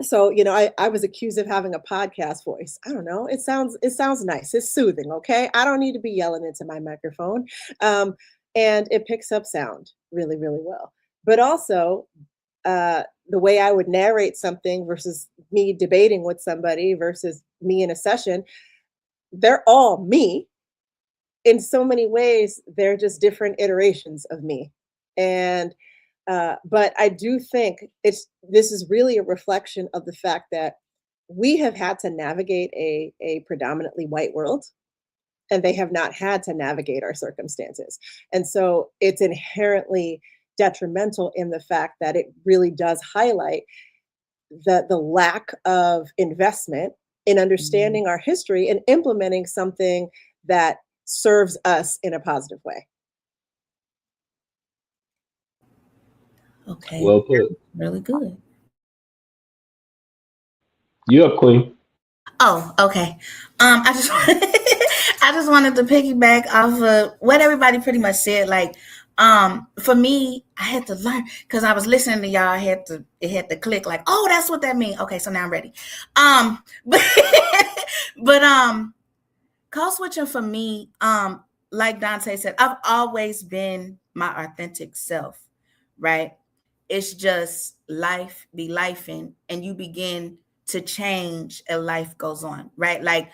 [SPEAKER 5] so, I was accused of having a podcast voice. I don't know. It sounds nice. It's soothing. Okay. I don't need to be yelling into my microphone. And it picks up sound really, really well. But also, the way I would narrate something versus me debating with somebody versus me in a session, they're all me. In so many ways, they're just different iterations of me. And but I do think this is really a reflection of the fact that we have had to navigate a predominantly white world, and they have not had to navigate our circumstances. And so it's inherently detrimental in the fact that it really does highlight the lack of investment in understanding our history and implementing something that serves us in a positive way.
[SPEAKER 3] Okay.
[SPEAKER 1] Well put.
[SPEAKER 3] Really good.
[SPEAKER 1] You up, Queen?
[SPEAKER 3] Oh, okay. I just I just wanted to piggyback off of what everybody pretty much said. Like, for me, I had to learn because I was listening to y'all. It had to click. Like, oh, that's what that means. Okay, so now I'm ready. But but code switching for me, like Dante said, I've always been my authentic self, right? it's just life be lifing, and you begin to change as life goes on, right? Like,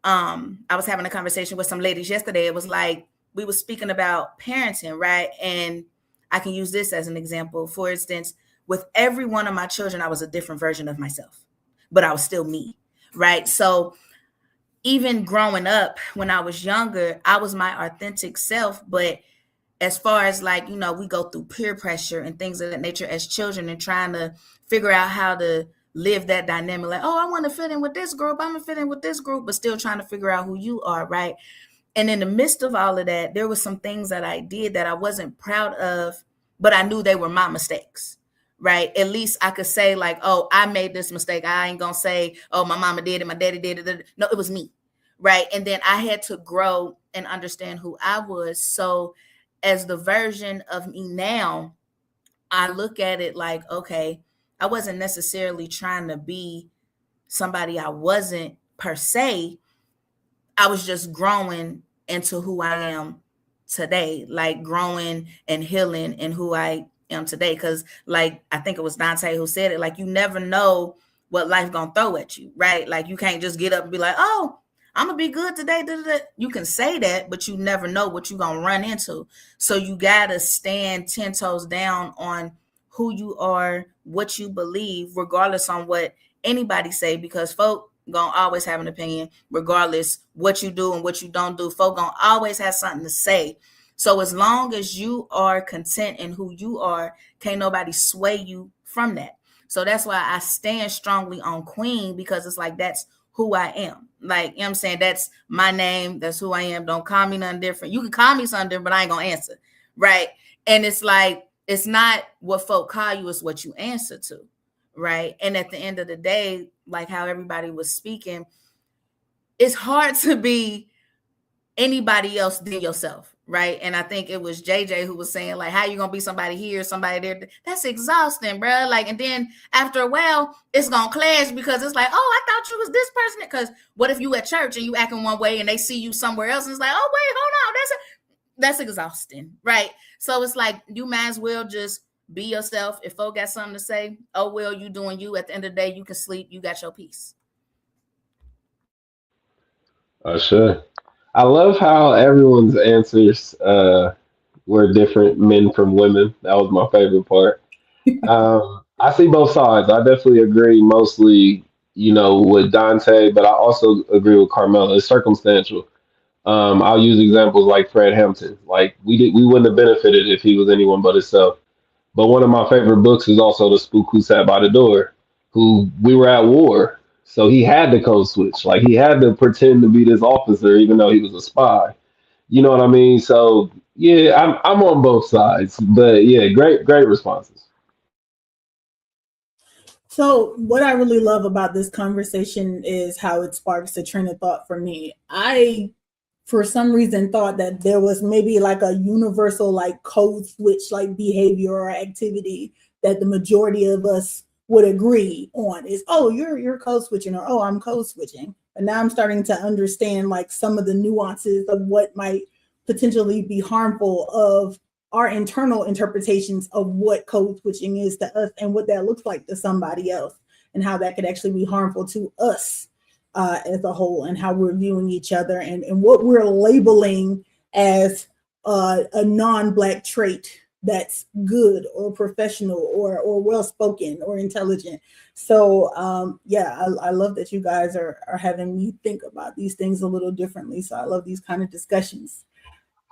[SPEAKER 3] I was having a conversation with some ladies yesterday. It was like, we were speaking about parenting, right? And I can use this as an example. For instance, with every one of my children, I was a different version of myself, but I was still me, right? So even growing up, when I was younger, I was my authentic self. But as far as like, you know, we go through peer pressure and things of that nature as children and trying to figure out how to live that dynamic. Like, oh, I want to fit in with this group. I'm going to fit in with this group, but still trying to figure out who you are, right? And in the midst of all of that, there were some things that I did that I wasn't proud of, but I knew they were my mistakes, right? At least I could say like, oh, I made this mistake. I ain't going to say, oh, my mama did it, my daddy did it. No, it was me, right? And then I had to grow and understand who I was. So as the version of me now, I look at it like, okay, I wasn't necessarily trying to be somebody I wasn't per se. I was just growing into who I am today, like growing and healing in who I am today. Cause like, I think it was Dante who said it, like, you never know what life gonna throw at you, right? Like you can't just get up and be like, oh, I'm gonna be good today. You can say that, but you never know what you're gonna run into. So you gotta stand 10 toes down on who you are, what you believe, regardless on what anybody say, because folk gonna always have an opinion, regardless what you do and what you don't do. Folk gonna always have something to say. So as long as you are content in who you are, can't nobody sway you from that. So that's why I stand strongly on Queen, because it's like, that's who I am. Like, you know what I'm saying? That's my name. That's who I am. Don't call me nothing different. You can call me something different, but I ain't gonna answer. Right. And it's like, it's not what folk call you, it's what you answer to. Right. And at the end of the day, like how everybody was speaking, it's hard to be anybody else than yourself. Right. And I think it was JJ who was saying, like, how you gonna be somebody here, somebody there? That's exhausting, bro. Like, and then after a while, it's gonna clash, because it's like, oh, I thought you was this person. Because what if you at church and you acting one way and they see you somewhere else, and it's like, oh, wait, hold on, that's exhausting, right? So it's like, you might as well just be yourself. If folk got something to say, oh, well, you doing you. At the end of the day, you can sleep. You got your peace.
[SPEAKER 1] Sure. I love how everyone's answers were different, men from women. That was my favorite part. I see both sides. I definitely agree mostly, with Dante, but I also agree with Carmela. It's circumstantial. I'll use examples like Fred Hampton. Like we wouldn't have benefited if he was anyone but himself. But one of my favorite books is also The Spook Who Sat by the Door, who we were at war. So he had to code switch. Like he had to pretend to be this officer, even though he was a spy. You know what I mean? So yeah, I'm on both sides. But yeah, great responses.
[SPEAKER 2] So, what I really love about this conversation is how it sparks a train of thought for me. I, for some reason, thought that there was maybe like a universal, like code switch, like behavior or activity that the majority of us would agree on. Is, oh, you're code switching, or oh, I'm code switching. And now I'm starting to understand like some of the nuances of what might potentially be harmful of our internal interpretations of what code switching is to us and what that looks like to somebody else, and how that could actually be harmful to us as a whole, and how we're viewing each other, and what we're labeling as a non-Black trait that's good or professional or well-spoken or intelligent. So I love that you guys are having me think about these things a little differently. So I love these kind of discussions.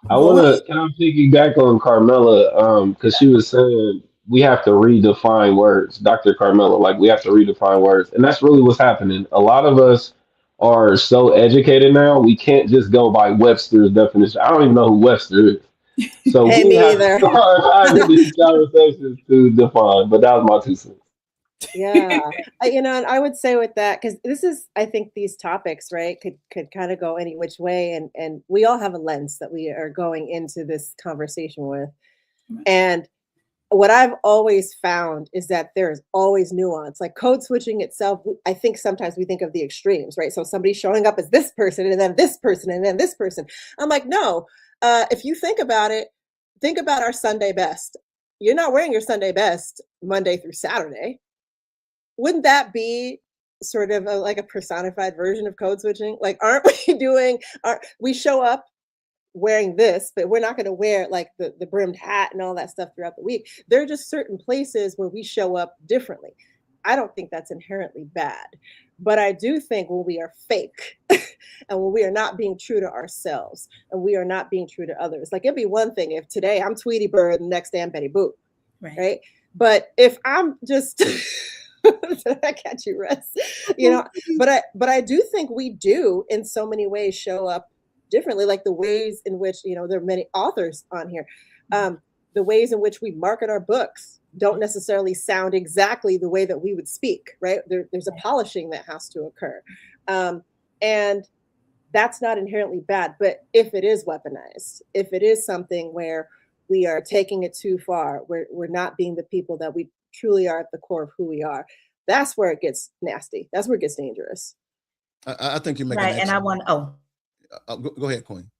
[SPEAKER 1] Can I piggyback on Carmela? Because she was saying we have to redefine words, Dr. Carmela, like we have to redefine words. And that's really what's happening. A lot of us are so educated now, we can't just go by Webster's definition. I don't even know who Webster is. So
[SPEAKER 5] Hey,
[SPEAKER 1] we
[SPEAKER 5] me
[SPEAKER 1] have to
[SPEAKER 5] either.
[SPEAKER 1] start having these conversations to define. But that was my 2 cents.
[SPEAKER 5] Yeah, and I would say with that, because this is, I think these topics, right, could kind of go any which way, and we all have a lens that we are going into this conversation with. And what I've always found is that there's always nuance. Like code switching itself, I think sometimes we think of the extremes, right? So somebody showing up as this person and then this person and then this person. I'm like, no, if you think about it, think about our Sunday best. you're not wearing your Sunday best Monday through Saturday. Wouldn't that be sort of like a personified version of code switching? Like, we show up wearing this, but we're not going to wear like the brimmed hat and all that stuff throughout the week. There are just certain places where we show up differently. I don't think that's inherently bad, but I do think when we are fake and when we are not being true to ourselves and we are not being true to others, like it'd be one thing if today I'm Tweety Bird and the next day I'm Betty Boop, right? But if I'm just did I catch you, Russ? You know, but I do think we do in so many ways show up differently, like the ways in which, you know, there are many authors on here. The ways in which we market our books don't necessarily sound exactly the way that we would speak, right? There's a polishing that has to occur. And that's not inherently bad. But if it is weaponized, if it is something where we are taking it too far, we're not being the people that we truly are at the core of who we are, that's where it gets nasty. That's where it gets dangerous.
[SPEAKER 6] I think you're making
[SPEAKER 3] right. And I want,
[SPEAKER 6] go ahead, Queen.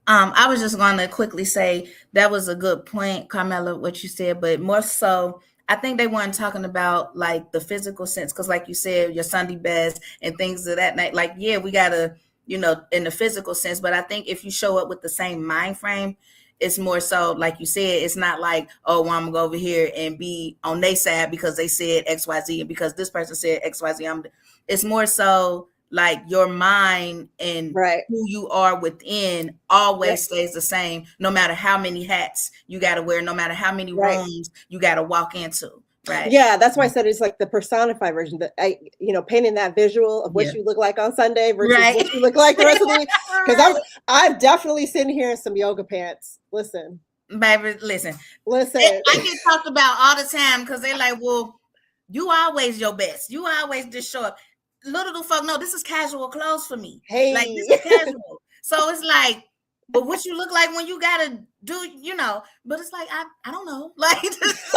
[SPEAKER 3] I was just going to quickly say that was a good point, Carmela, what you said, but more so, I think they weren't talking about like the physical sense, because like you said, your Sunday best and things of that night. Like, yeah, we gotta, you know, in the physical sense, but I think if you show up with the same mind frame, it's more so, like you said, it's not like, oh, well, I'm gonna go over here and be on their side because they said XYZ and because this person said XYZ. It's more so like your mind and who you are within always stays the same, no matter how many hats you got to wear, no matter how many rooms you got to walk into. Right.
[SPEAKER 5] Yeah, that's why I said it's like the personified version, that painting that visual of what you look like on Sunday versus what you look like the rest of the week. Because I'm definitely sitting here in some yoga pants. Listen,
[SPEAKER 3] baby, listen. I get talked about all the time because they're like, well, you always your best. You always just show up. Little do folk know this is casual clothes for me.
[SPEAKER 5] Hey,
[SPEAKER 3] like this is casual. So it's like, but what you look like when you gotta do, you know. But it's like I don't know. Like this is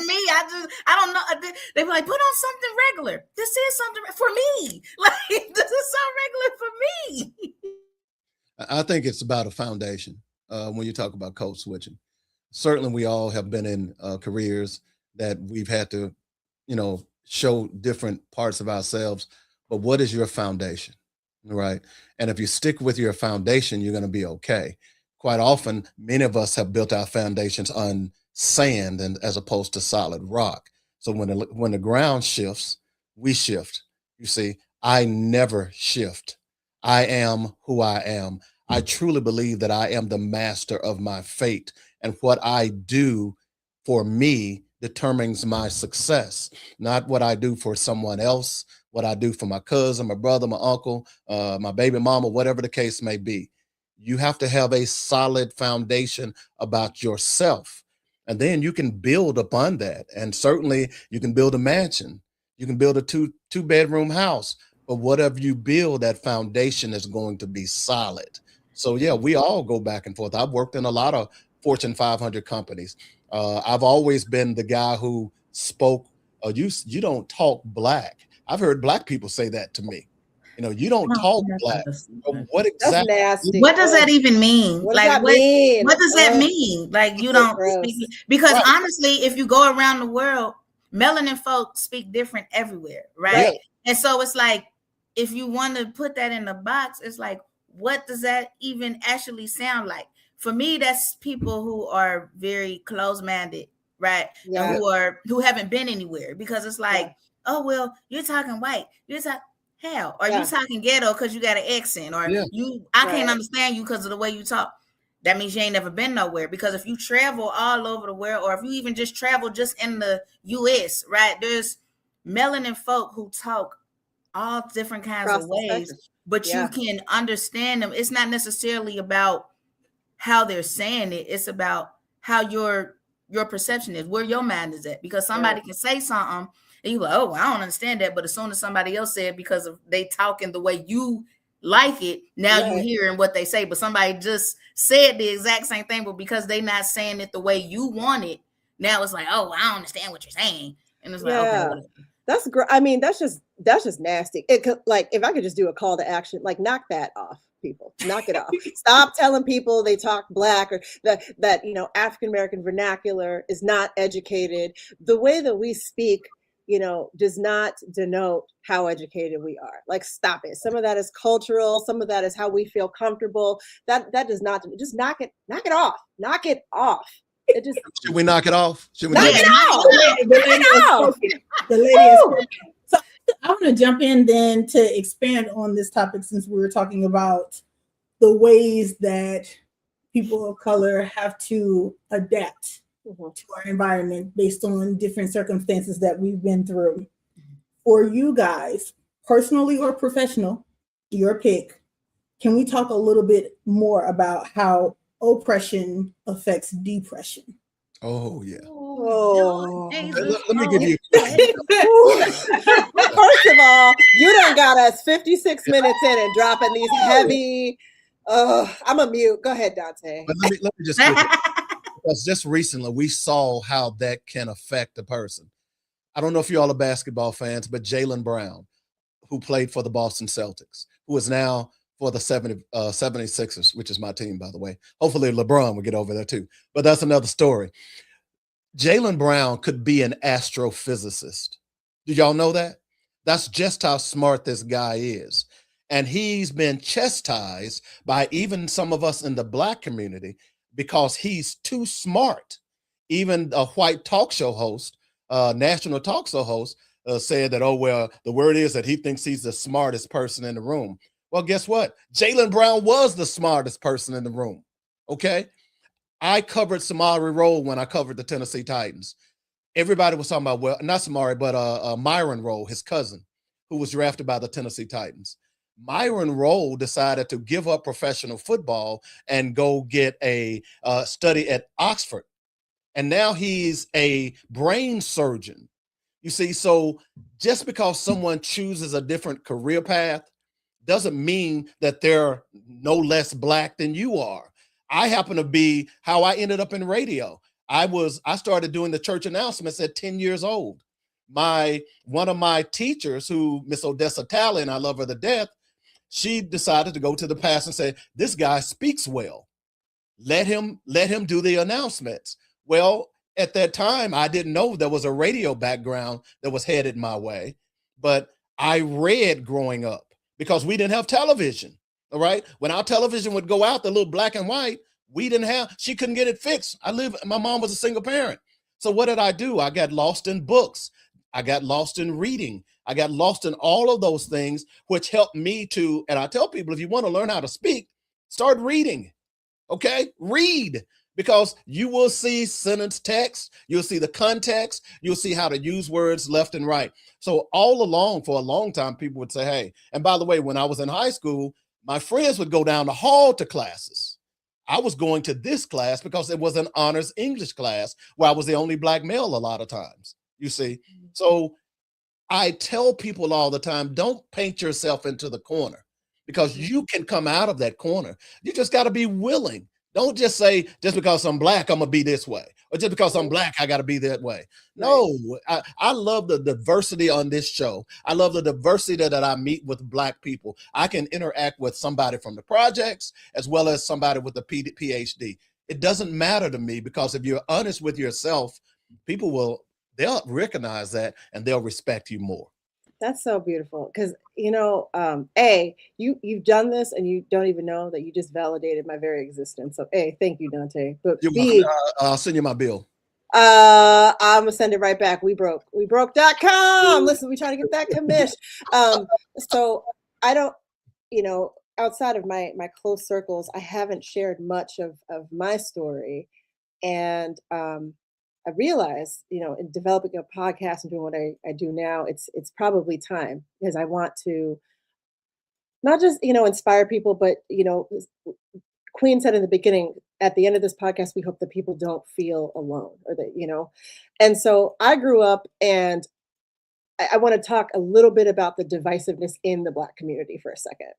[SPEAKER 3] me. I don't know. They be like, put on something regular. This is something for me. Like this is so regular for me.
[SPEAKER 6] I think it's about a foundation when you talk about code switching. Certainly, we all have been in careers that we've had to, you know, show different parts of ourselves, but what is your foundation, right? And if you stick with your foundation, you're going to be okay. Quite often, many of us have built our foundations on sand and as opposed to solid rock. So when the ground shifts, we shift. You see, I never shift. I am who I am. I truly believe that I am the master of my fate, and what I do for me determines my success, not what I do for someone else, what I do for my cousin, my brother, my uncle, my baby mama, whatever the case may be. You have to have a solid foundation about yourself, and then you can build upon that. And certainly you can build a mansion, you can build a two-bedroom house, but whatever you build, that foundation is going to be solid. So yeah, we all go back and forth. I've worked in a lot of Fortune 500 companies. I've always been the guy who spoke, you don't talk black. I've heard black people say that to me. You know, you don't talk black. What exactly?
[SPEAKER 3] What does that even mean?
[SPEAKER 5] What
[SPEAKER 3] like, what does that mean? Like, you don't speak, because honestly, if you go around the world, melanin folks speak different everywhere, right? And so it's like, if you want to put that in a box, it's like, what does that even actually sound like? For me, that's people who are very close-minded, right? And who haven't been anywhere, because it's like, oh, well, you're talking white. You're talking hell, or you talking ghetto because you got an accent, or I can't understand you because of the way you talk. That means you ain't never been nowhere. Because if you travel all over the world, or if you even just travel just in the US, right? There's melanin folk who talk all different kinds of ways, but you can understand them. It's not necessarily about how they're saying it. It's about how your perception is, where your mind is at. Because somebody can say something and you're like, oh, I don't understand that. But as soon as somebody else said, because of they talking the way you like it, now you're hearing what they say. But somebody just said the exact same thing, but because they're not saying it the way you want it, now it's like, oh, I don't understand what you're saying. And it's like, okay, whatever.
[SPEAKER 5] That's great. I mean, that's just nasty. It could, like, if I could just do a call to action, like, knock that off, people. Knock it off. Stop telling people they talk Black, or that you know, African American vernacular is not educated. The way that we speak, you know, does not denote how educated we are. Like, stop it. Some of that is cultural. Some of that is how we feel comfortable. That does not. Just knock it off. Knock it off. It just,
[SPEAKER 6] Should we knock it off? Should we
[SPEAKER 5] knock
[SPEAKER 6] knock
[SPEAKER 5] it off.
[SPEAKER 2] The lady is spoken. So I want to jump in then to expand on this topic, since we were talking about the ways that people of color have to adapt to our environment based on different circumstances that we've been through. For you guys, personally or professional, your pick, can we talk a little bit more about how oppression affects depression?
[SPEAKER 6] Oh, yeah.
[SPEAKER 5] Oh.
[SPEAKER 6] Let me give you.
[SPEAKER 5] First of all, you done got us 56 minutes in and dropping these heavy. I'm a mute. Go ahead, Dante.
[SPEAKER 6] But let me just give you, because just recently we saw how that can affect a person. I don't know if you all are basketball fans, but Jaylen Brown, who played for the Boston Celtics, who is now for the 76ers, which is my team, by the way. Hopefully LeBron will get over there too, but that's another story. Jaylen Brown could be an astrophysicist. Do y'all know that? That's just how smart this guy is. And he's been chastised by even some of us in the Black community because he's too smart. Even a white talk show host, national talk show host, said that, oh, well, the word is that he thinks he's the smartest person in the room. Well, guess what? Jaylen Brown was the smartest person in the room, okay? I covered Samari Rolle when I covered the Tennessee Titans. Everybody was talking about, well, not Samari, but Myron Rolle, his cousin, who was drafted by the Tennessee Titans. Myron Rolle decided to give up professional football and go get a study at Oxford. And now he's a brain surgeon. You see, so just because someone chooses a different career path doesn't mean that they're no less Black than you are. I happen to be how I ended up in radio. I started doing the church announcements at 10 years old. One of my teachers, who Miss Odessa Talley, and I love her to death, she decided to go to the pastor and say, this guy speaks well. Let him do the announcements. Well, at that time, I didn't know there was a radio background that was headed my way, but I read growing up because we didn't have television. All right. When our television would go out, the little black and white, she couldn't get it fixed. My mom was a single parent. So what did I do? I got lost in books. I got lost in reading. I got lost in all of those things, which helped me to, and I tell people, if you want to learn how to speak, start reading. Okay. Read, because you will see sentence text. You'll see the context. You'll see how to use words left and right. So all along, for a long time, people would say, hey, and by the way, when I was in high school, my friends would go down the hall to classes. I was going to this class because it was an honors English class where I was the only Black male a lot of times, you see. So I tell people all the time, don't paint yourself into the corner, because you can come out of that corner. You just got to be willing. Don't just say, just because I'm Black, I'm going to be this way. Or just because I'm Black, I got to be that way. No, I love the diversity on this show. I love the diversity that I meet with Black people. I can interact with somebody from the projects as well as somebody with a PhD. It doesn't matter to me, because if you're honest with yourself, they'll recognize that and they'll respect you more.
[SPEAKER 5] That's so beautiful, because, you've done this and you don't even know that you just validated my very existence. So, thank you, Dante. But B,
[SPEAKER 6] I'll send you my bill.
[SPEAKER 5] I'm gonna send it right back. We broke.com. Listen, we trying to get that commish. So I don't, outside of my close circles, I haven't shared much of my story. And I realized, in developing a podcast and doing what I do now, it's probably time, because I want to not just, inspire people, but, Queen said in the beginning, at the end of this podcast, we hope that people don't feel alone, or that, and so I grew up, and I want to talk a little bit about the divisiveness in the Black community for a second,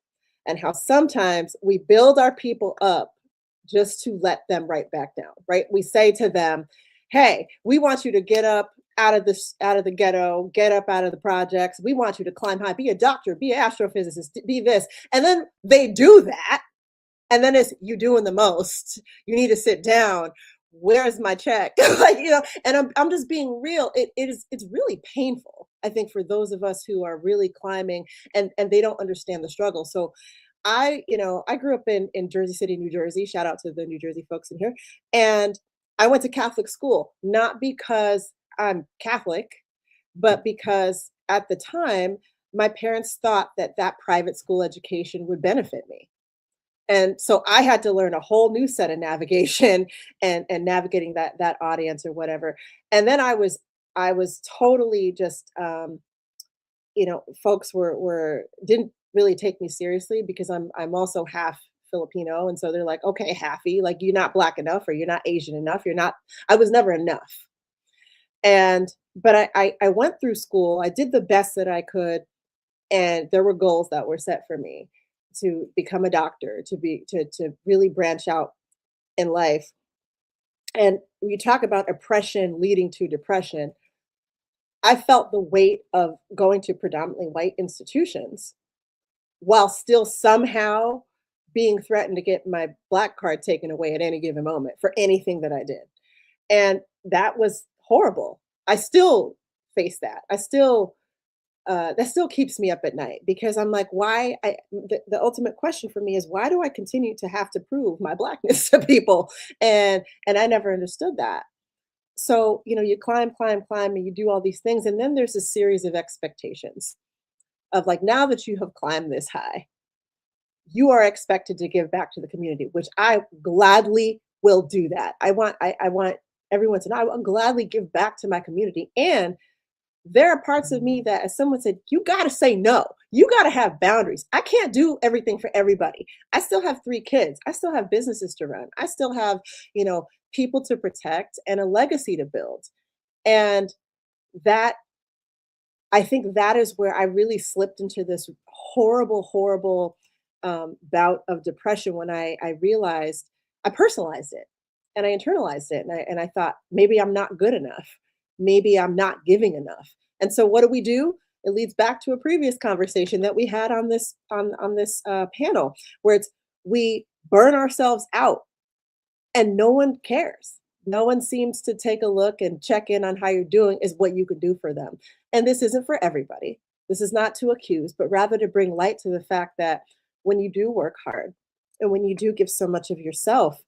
[SPEAKER 5] and how sometimes we build our people up just to let them right back down, right? We say to them, hey, we want you to get up out of the ghetto, get up out of the projects. We want you to climb high, be a doctor, be an astrophysicist, be this. And then they do that. And then it's you doing the most. You need to sit down. Where's my check? Like, and I'm just being real. It's really painful, I think, for those of us who are really climbing and they don't understand the struggle. So I grew up in Jersey City, New Jersey. Shout out to the New Jersey folks in here. And I went to Catholic school, not because I'm Catholic, but because at the time, my parents thought that private school education would benefit me. And so I had to learn a whole new set of navigation and navigating that audience or whatever. And then I was totally just folks didn't really take me seriously because I'm also half Filipino, and so they're like, okay, halfy, like you're not Black enough or you're not Asian enough, I was never enough. But I went through school, I did the best that I could, and there were goals that were set for me to become a doctor, to really branch out in life. And we talk about oppression leading to depression. I felt the weight of going to predominantly white institutions while still somehow being threatened to get my Black card taken away at any given moment for anything that I did. And that was horrible. I still face that. That still keeps me up at night because I'm like, why? The ultimate question for me is, why do I continue to have to prove my Blackness to people? And I never understood that. So, you climb, and you do all these things. And then there's a series of expectations of like, now that you have climbed this high, you are expected to give back to the community, which I gladly will do that. I want everyone to know I will gladly give back to my community. And there are parts of me that, as someone said, you got to say no. You got to have boundaries. I can't do everything for everybody. I still have 3 kids. I still have businesses to run. I still have, people to protect and a legacy to build. And I think that is where I really slipped into this horrible bout of depression when I realized I personalized it and I internalized it. And I thought, maybe I'm not good enough. Maybe I'm not giving enough. And so what do? It leads back to a previous conversation that we had on this panel, where we burn ourselves out and no one cares. No one seems to take a look and check in on how you're doing is what you could do for them. And this isn't for everybody. This is not to accuse, but rather to bring light to the fact that when you do work hard and when you do give so much of yourself,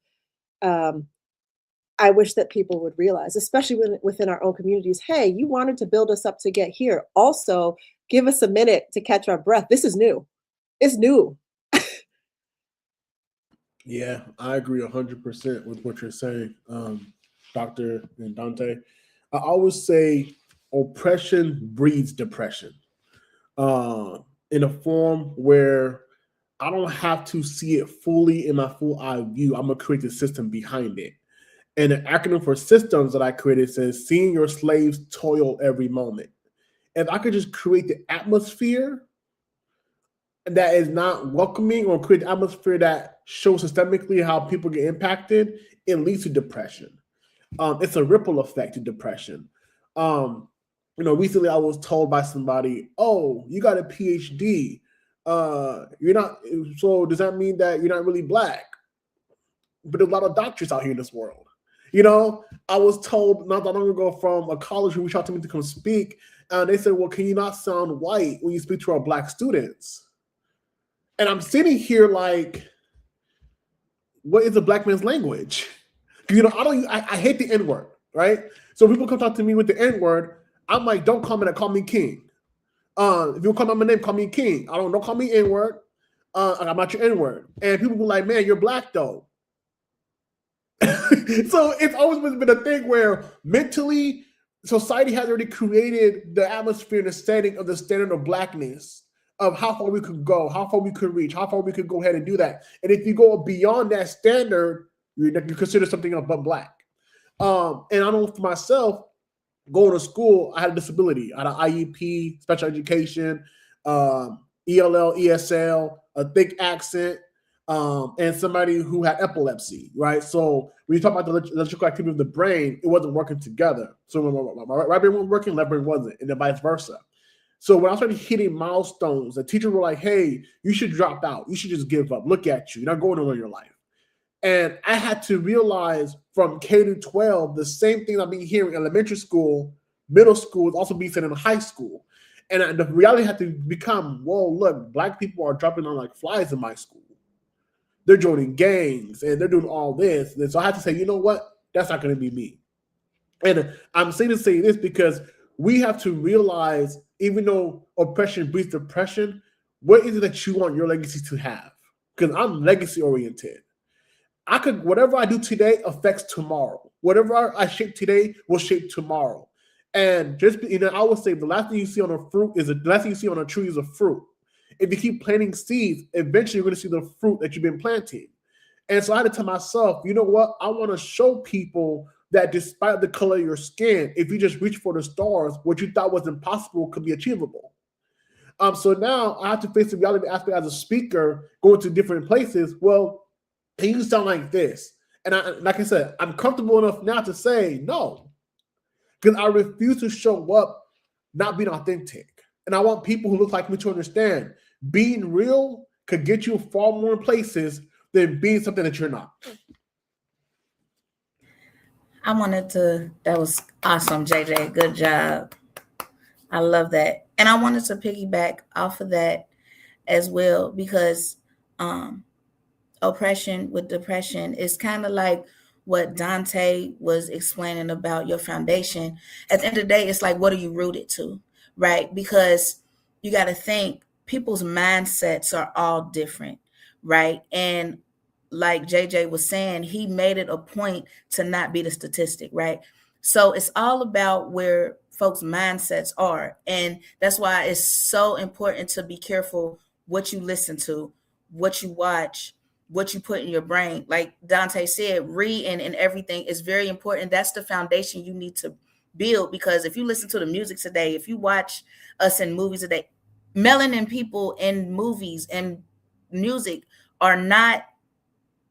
[SPEAKER 5] I wish that people would realize, especially within our own communities, hey, you wanted to build us up to get here. Also, give us a minute to catch our breath. This is new. It's new.
[SPEAKER 4] Yeah, I agree 100% with what you're saying, Dr. and Dante. I always say oppression breeds depression in a form where I don't have to see it fully in my full eye view. I'm going to create the system behind it. And the acronym for systems that I created says, seeing your slaves toil every moment. If I could just create the atmosphere that is not welcoming or create an atmosphere that shows systemically how people get impacted, it leads to depression. It's a ripple effect to depression. Recently I was told by somebody, oh, you got a PhD. You're not, so does that mean that you're not really Black? But there's a lot of doctors out here in this world. I was told not that long ago from a college who reached out to me to come speak, and they said, well, can you not sound white when you speak to our Black students? And I'm sitting here like, what is a Black man's language? I hate the N-word, right? So people come talk to me with the N-word. I'm like, don't call me king. If you call me my name, call me king. Don't call me N-word. I'm not your N-word. And people be like, man, you're Black though. So it's always been a thing where mentally society has already created the atmosphere and the setting of the standard of Blackness, of how far we could go, how far we could reach, how far we could go ahead and do that. And if you go beyond that standard, you consider something else but Black. And I know for myself, going to school, I had a disability. I had an IEP, special education, ELL, ESL, a thick accent. and somebody who had epilepsy, right? So when you talk about the electrical activity of the brain, it wasn't working together. So when my right brain wasn't working, left brain wasn't, and then vice versa. So when I started hitting milestones, the teachers were like, hey, you should drop out. You should just give up. Look at you. You're not going anywhere in your life. And I had to realize from K to 12, the same thing I've been hearing in elementary school, middle school, is also being said in high school. And the reality had to become, well, look, Black people are dropping on like flies in my school. They're joining gangs and they're doing all this. And so I had to say, you know what? That's not going to be me. And I'm saying to say this because we have to realize, even though oppression breeds depression, what is it that you want your legacy to have? Because I'm legacy oriented. Whatever I do today affects tomorrow. Whatever I shape today will shape tomorrow. And just, I would say the last thing you see on a fruit is the last thing you see on a tree is a fruit. If you keep planting seeds, eventually you're going to see the fruit that you've been planting. And so I had to tell myself, you know what? I want to show people that despite the color of your skin, if you just reach for the stars, what you thought was impossible could be achievable. So now I have to face the reality aspect as a speaker, going to different places. Well, and you sound like this. And like I said, I'm comfortable enough now to say no, because I refuse to show up not being authentic. And I want people who look like me to understand being real could get you far more places than being something that you're not.
[SPEAKER 3] That was awesome, JJ. Good job. I love that. And I wanted to piggyback off of that as well, because oppression with depression is kind of like what Dante was explaining about your foundation. At the end of the day, it's like, what are you rooted to, right? Because you got to think people's mindsets are all different, right? And like JJ was saying, he made it a point to not be the statistic, right? So it's all about where folks' mindsets are. And that's why it's so important to be careful what you listen to, what you watch, what you put in your brain. Like Dante said, reading and everything is very important. That's the foundation you need to build, because if you listen to the music today, if you watch us in movies today, melanin people in movies and music are not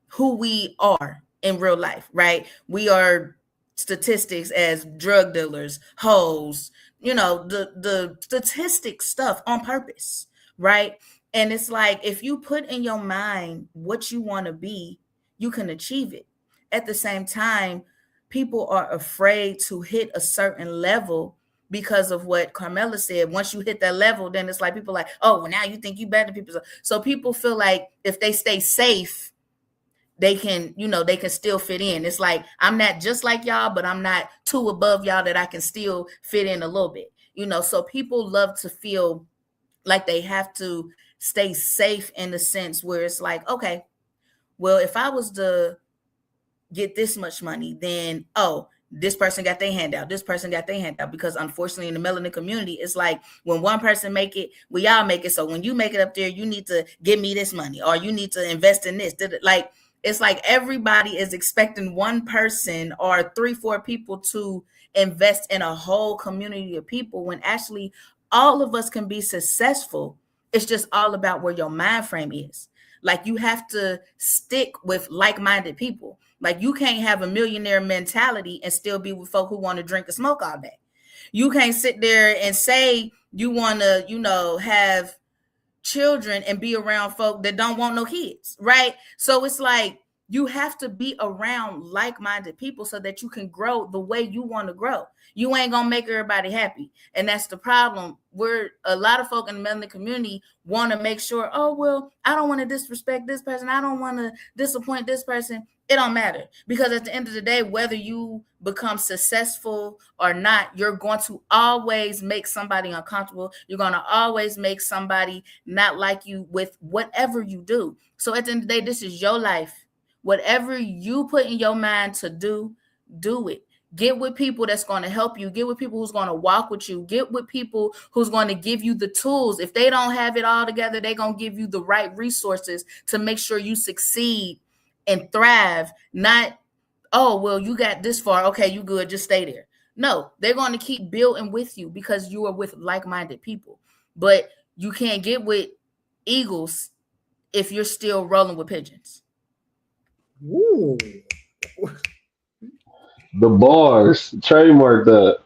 [SPEAKER 3] who we are in real life, right? We are statistics as drug dealers, hoes, the statistic stuff on purpose, right? And it's like, if you put in your mind what you want to be, you can achieve it. At the same time, people are afraid to hit a certain level because of what Carmela said. Once you hit that level, then it's like people are like, oh, well, now you think you better than people. So people feel like if they stay safe, they can still fit in. It's like, I'm not just like y'all, but I'm not too above y'all that I can still fit in a little bit. So people love to feel like they have to stay safe in the sense where it's like, okay, well, if I was to get this much money, then, oh, this person got their hand out. This person got their hand out. Because unfortunately in the melanin community, it's like when one person make it, we all make it. So when you make it up there, you need to give me this money, or you need to invest in this. Like, it's like everybody is expecting one person or 3-4 people to invest in a whole community of people, when actually all of us can be successful. It's just all about where your mind frame is. Like, you have to stick with like-minded people. Like, you can't have a millionaire mentality and still be with folk who want to drink and smoke all day. You can't sit there and say you want to, have children and be around folk that don't want no kids, right? So it's like, you have to be around like-minded people so that you can grow the way you want to grow. You ain't gonna make everybody happy. And that's the problem. Where a lot of folk in the melanin community want to make sure, oh, well, I don't want to disrespect this person, I don't want to disappoint this person. It don't matter, because at the end of the day, whether you become successful or not, you're going to always make somebody uncomfortable. You're going to always make somebody not like you with whatever you do. So at the end of the day, this is your life. Whatever you put in your mind to do it. Get with people that's going to help you. Get with people who's going to walk with you. Get with people who's going to give you the tools. If they don't have it all together, they're going to give you the right resources to make sure you succeed and thrive. Not, oh, well, you got this far. Okay, you good. Just stay there. No, they're going to keep building with you because you are with like-minded people. But you can't get with eagles if you're still rolling with pigeons.
[SPEAKER 4] Ooh.
[SPEAKER 1] The bars, trademark that.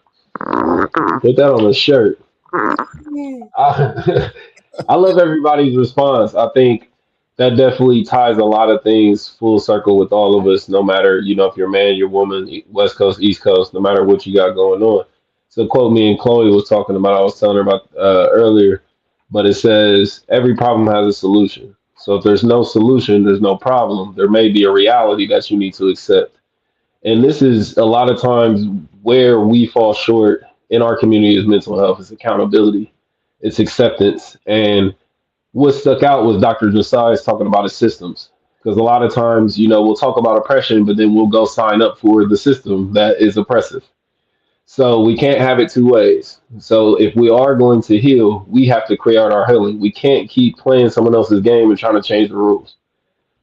[SPEAKER 1] Put that on a shirt. I, I love everybody's response. I think that definitely ties a lot of things full circle with all of us, no matter, if you're a man, you're a woman, West Coast, East Coast, no matter what you got going on. So, quote me and Chloe was talking about, I was telling her about earlier, but it says every problem has a solution. So, if there's no solution, there's no problem. There may be a reality that you need to accept. And this is a lot of times where we fall short in our community is mental health, is accountability, it's acceptance. And what stuck out was Dr. Josiah's talking about his systems. Because a lot of times, we'll talk about oppression, but then we'll go sign up for the system that is oppressive. So we can't have it two ways. So if we are going to heal, we have to create our healing. We can't keep playing someone else's game and trying to change the rules.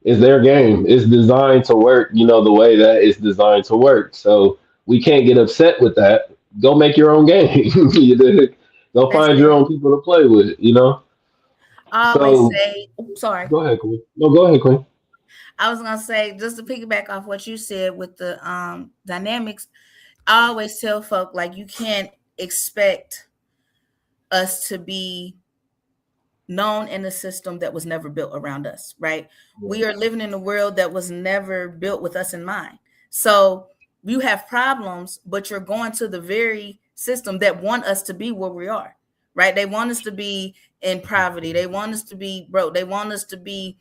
[SPEAKER 1] It's their game. It's designed to work, the way that it's designed to work. So we can't get upset with that. Go make your own game. You dig? Go
[SPEAKER 3] That's
[SPEAKER 1] find your
[SPEAKER 3] it.
[SPEAKER 1] own people to play with.
[SPEAKER 3] I always
[SPEAKER 1] So
[SPEAKER 3] say, sorry.
[SPEAKER 1] go ahead, Queen. No, go ahead, Queen.
[SPEAKER 3] I was gonna say, just to piggyback off what you said with the dynamics, I always tell folk, like, you can't expect us to be known in a system that was never built around us, right? We are living in a world that was never built with us in mind. So you have problems, but you're going to the very system that want us to be where we are, right? They want us to be in poverty. They want us to be broke. They want us to be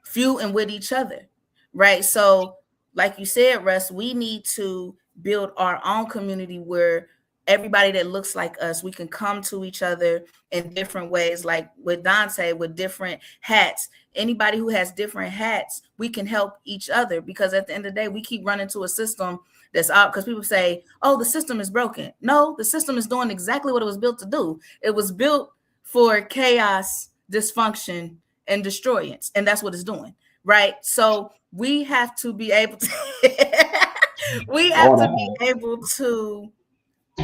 [SPEAKER 3] feuding with each other, right? So, like you said, Russ, we need to build our own community where everybody that looks like us, we can come to each other in different ways, like with Dante, with different hats. Anybody who has different hats, we can help each other, because at the end of the day, we keep running to a system that's out, because people say, oh, the system is broken. No, the system is doing exactly what it was built to do. It was built for chaos, dysfunction, and destroyance, and that's what it's doing, right? So we have to be able to we have
[SPEAKER 1] All
[SPEAKER 3] to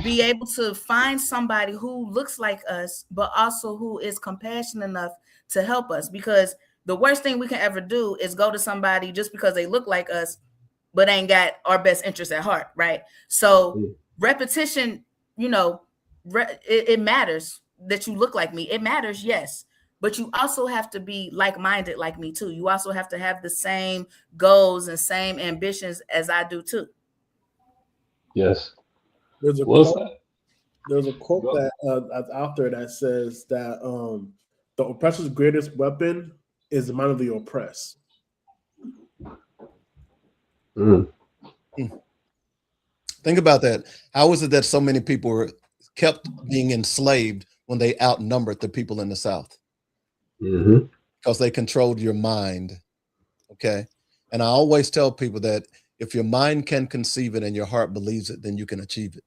[SPEAKER 3] be able to find somebody who looks like us, but also who is compassionate enough to help us, because the worst thing we can ever do is go to somebody just because they look like us but ain't got our best interests at heart, right? So repetition, it matters that you look like me. It matters, yes. But you also have to be like-minded like me too. You also have to have the same goals and same ambitions as I do too.
[SPEAKER 1] Yes.
[SPEAKER 4] There's a
[SPEAKER 1] Well
[SPEAKER 4] quote.
[SPEAKER 1] said.
[SPEAKER 4] There's a quote
[SPEAKER 1] Go.
[SPEAKER 4] that's out there that says that the oppressor's greatest weapon is the mind of the oppressed.
[SPEAKER 1] Mm.
[SPEAKER 6] Think about that. How is it that so many people were kept being enslaved when they outnumbered the people in the South?
[SPEAKER 1] Mm-hmm.
[SPEAKER 6] Because they controlled your mind. Okay. And I always tell people that if your mind can conceive it and your heart believes it, then you can achieve it.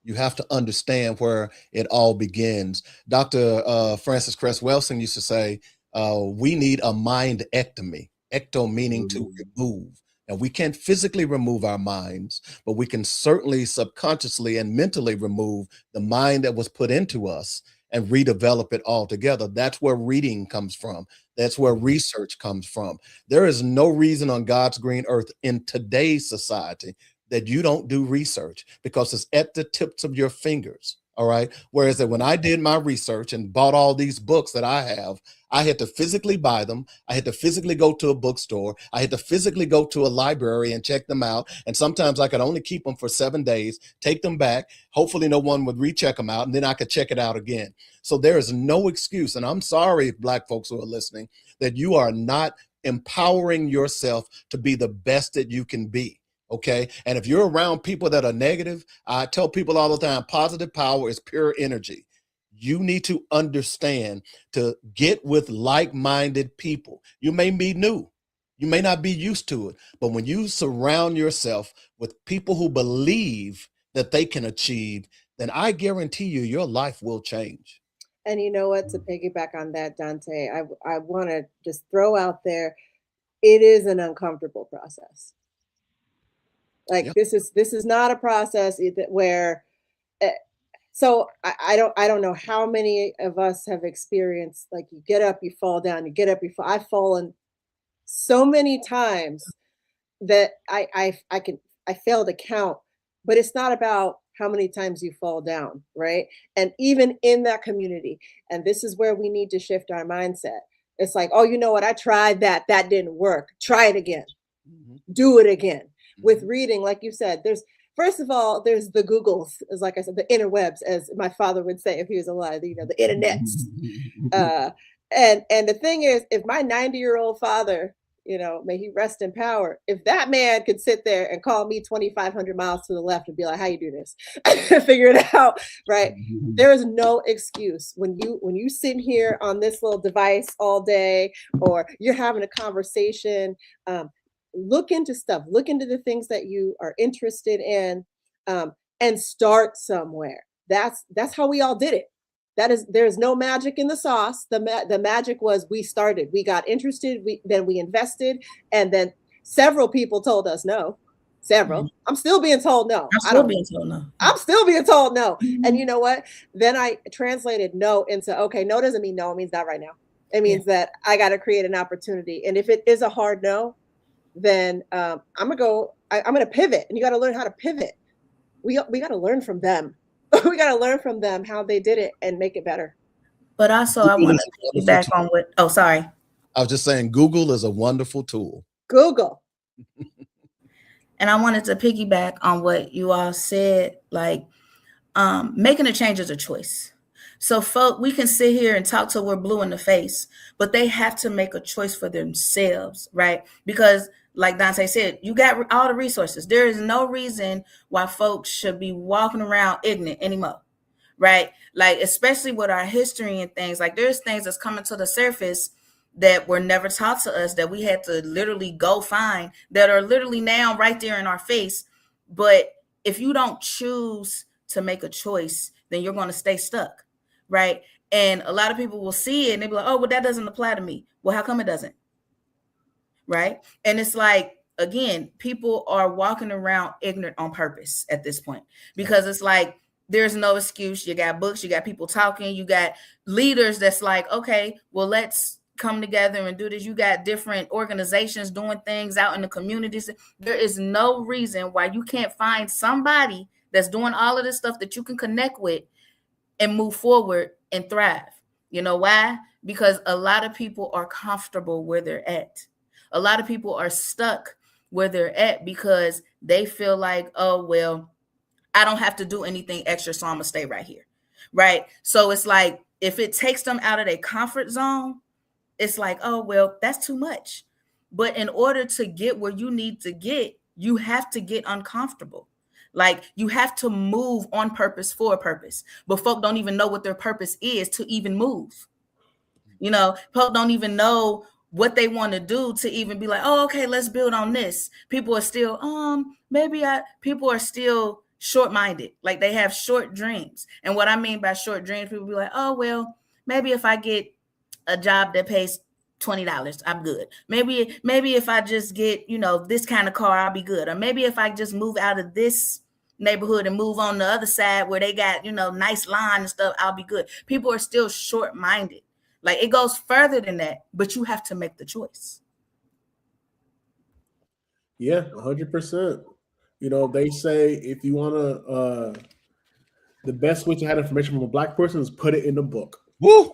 [SPEAKER 6] You have to understand where it all begins. Dr. Francis Cress Welsing used to say, we need a mindectomy, ecto meaning to remove. And we can't physically remove our minds, but we can certainly subconsciously and mentally remove the mind that was put into us and redevelop it altogether. That's where reading comes from. That's where research comes from. There is no reason on God's green earth in today's society that you don't do research, because it's at the tips of your fingers. All right. Whereas that when I did my research and bought all these books that I have, I had to physically buy them. I had to physically go to a bookstore. I had to physically go to a library and check them out. And sometimes I could only keep them for 7 days, take them back. Hopefully no one would recheck them out, and then I could check it out again. So there is no excuse. And I'm sorry, Black folks who are listening, that you are not empowering yourself to be the best that you can be. Okay. And if you're around people that are negative, I tell people all the time, positive power is pure energy. You need to understand to get with like-minded people. You may be new. You may not be used to it, but when you surround yourself with people who believe that they can achieve, then I guarantee you your life will change.
[SPEAKER 5] And you know what, to piggyback on that, Dante, I want to just throw out there, it is an uncomfortable process. Like, yep. This is not a process where So I don't know how many of us have experienced, like, you get up, you fall down, you get up, you fall. I've fallen so many times that I fail to count, but it's not about how many times you fall down, right? And even in that community, and this is where we need to shift our mindset. It's like, oh, you know what? I tried that. That didn't work. Try it again. Do it again. With reading, like you said, first of all, there's the Googles, as like I said, the interwebs, as my father would say if he was alive, you know, the internets. And the thing is, if my 90-year-old father, you know, may he rest in power, if that man could sit there and call me 2,500 miles to the left and be like, how you do this? Figure it out, right? There is no excuse when you sit here on this little device all day, or you're having a conversation. Look into stuff, look into the things that you are interested in, and start somewhere. That's how we all did it. There's no magic in the sauce. The magic was we started, we got interested, then we invested, and then several people told us no. Several. I'm still being told no. I'm still being told no. And you know what? Then I translated no into, okay, no doesn't mean no, it means not right now. It means that I got to create an opportunity. And if it is a hard no, then I'm gonna pivot, and you got to learn how to pivot. We got to learn from them. We got to learn from them how they did it and make it better.
[SPEAKER 3] But also, I want to piggyback on what. Oh, sorry.
[SPEAKER 6] I was just saying, Google is a wonderful tool.
[SPEAKER 5] Google.
[SPEAKER 3] And I wanted to piggyback on what you all said, like making a change is a choice. So folk, we can sit here and talk till we're blue in the face, but they have to make a choice for themselves, right? Because like Dante said, you got all the resources. There is no reason why folks should be walking around ignorant anymore, right? Like, especially with our history and things, like there's things that's coming to the surface that were never taught to us, that we had to literally go find, that are literally now right there in our face. But if you don't choose to make a choice, then you're going to stay stuck, right? And a lot of people will see it and they'll be like, oh, well, that doesn't apply to me. Well, how come it doesn't? Right? And it's like, again, people are walking around ignorant on purpose at this point, because it's like, there's no excuse. You got books, you got people talking, you got leaders that's like, okay, well, let's come together and do this. You got different organizations doing things out in the communities. There is no reason why you can't find somebody that's doing all of this stuff that you can connect with and move forward and thrive. You know why? Because a lot of people are comfortable where they're at. A lot of people are stuck where they're at because they feel like, oh, well, I don't have to do anything extra, so I'm going to stay right here, right? So it's like, if it takes them out of their comfort zone, it's like, oh, well, that's too much. But in order to get where you need to get, you have to get uncomfortable. Like, you have to move on purpose for a purpose. But folk don't even know what their purpose is to even move. You know, folk don't even know what they want to do to even be like, oh, okay, let's build on this. People are still, people are still short-minded. Like, they have short dreams. And what I mean by short dreams, people be like, oh, well, maybe if I get a job that pays $20, I'm good. Maybe if I just get, this kind of car, I'll be good. Or maybe if I just move out of this neighborhood and move on the other side where they got, nice lawn and stuff, I'll be good. People are still short-minded. Like, it goes further than that, but you have to make the choice.
[SPEAKER 4] Yeah, 100%. They say if you want to, the best way to have information from a Black person is put it in a book.
[SPEAKER 6] Woo!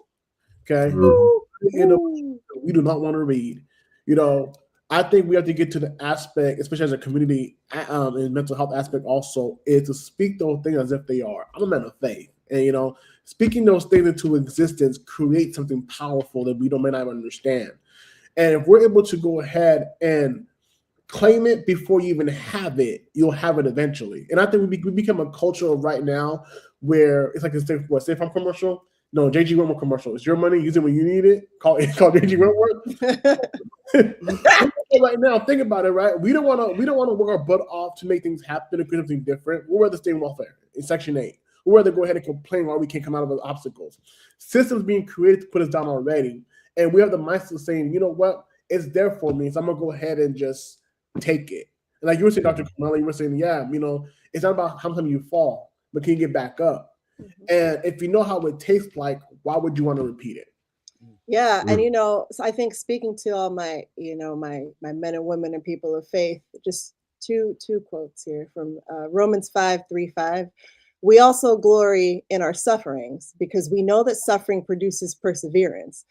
[SPEAKER 4] Okay? Woo! We do not want to read. I think we have to get to the aspect, especially as a community in mental health aspect also, is to speak those things as if they are. I'm a man of faith. And, speaking those things into existence creates something powerful that we may not understand. And if we're able to go ahead and claim it before you even have it, you'll have it eventually. And I think we become a culture of right now where it's like a State Farm commercial. No, JG Wentworth commercial. It's your money. Use it when you need it. Call JG Wentworth. Right now, think about it. Right, we don't want to work our butt off to make things happen and create something different. We'd rather stay in welfare in Section 8. We'd rather go ahead and complain why we can't come out of the obstacles. Systems being created to put us down already, and we have the mindset of saying, you know what, it's there for me, so I'm gonna go ahead and just take it. And like you were saying, Dr. Kamala, you were saying, it's not about how many you fall, but can you get back up? And if you know how it tastes like, why would you want to repeat it?
[SPEAKER 5] Yeah. And, so I think speaking to all my, my men and women and people of faith, just two quotes here from Romans 5:3-5. We also glory in our sufferings because we know that suffering produces perseverance,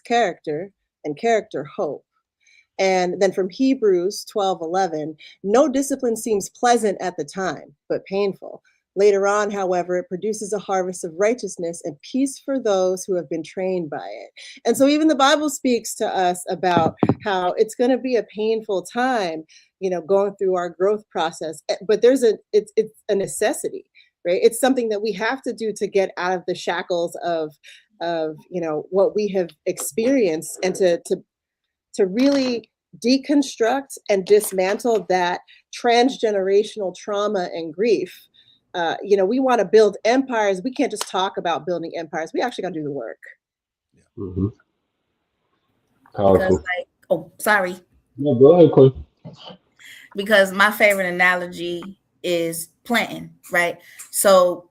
[SPEAKER 5] character, and character hope. And then from Hebrews 12:11, no discipline seems pleasant at the time, but painful. Later on, however, it produces a harvest of righteousness and peace for those who have been trained by it. And so even the Bible speaks to us about how it's going to be a painful time, going through our growth process. But it's a necessity, right? It's something that we have to do to get out of the shackles of what we have experienced, and to really deconstruct and dismantle that transgenerational trauma and grief. We want to build empires. We can't just talk about building empires. We actually got to do the work.
[SPEAKER 1] Mm-hmm.
[SPEAKER 3] Because sorry.
[SPEAKER 1] No, go ahead, Clay.
[SPEAKER 3] Because my favorite analogy is planting, right? So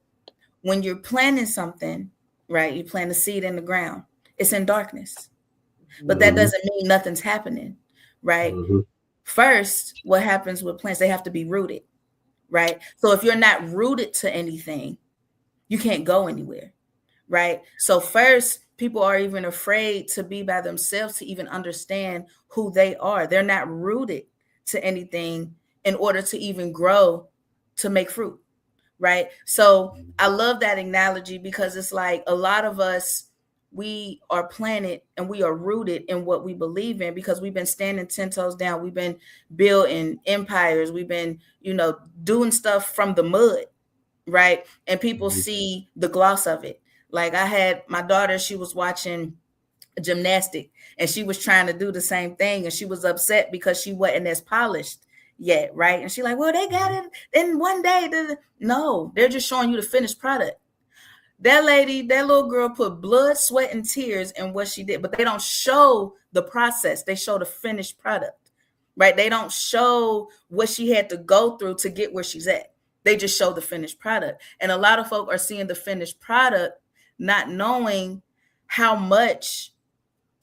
[SPEAKER 3] when you're planting something, right, you plant a seed in the ground, it's in darkness. But that doesn't mean nothing's happening, right? First, what happens with plants, they have to be rooted, right? So if you're not rooted to anything, you can't go anywhere, right? So first, people are even afraid to be by themselves, to even understand who they are. They're not rooted to anything in order to even grow, to make fruit, right? So I love that analogy because it's like a lot of us, we are planted and we are rooted in what we believe in because we've been standing 10 toes down. We've been building empires. We've been, doing stuff from the mud, right? And people see the gloss of it. Like I had my daughter, she was watching gymnastic and she was trying to do the same thing. And she was upset because she wasn't as polished yet, right? And she's like, well, they got it in one day. No, they're just showing you the finished product. That lady, that little girl put blood, sweat, and tears in what she did, but they don't show the process. They show the finished product, right? They don't show what she had to go through to get where she's at. They just show the finished product. And a lot of folk are seeing the finished product, not knowing how much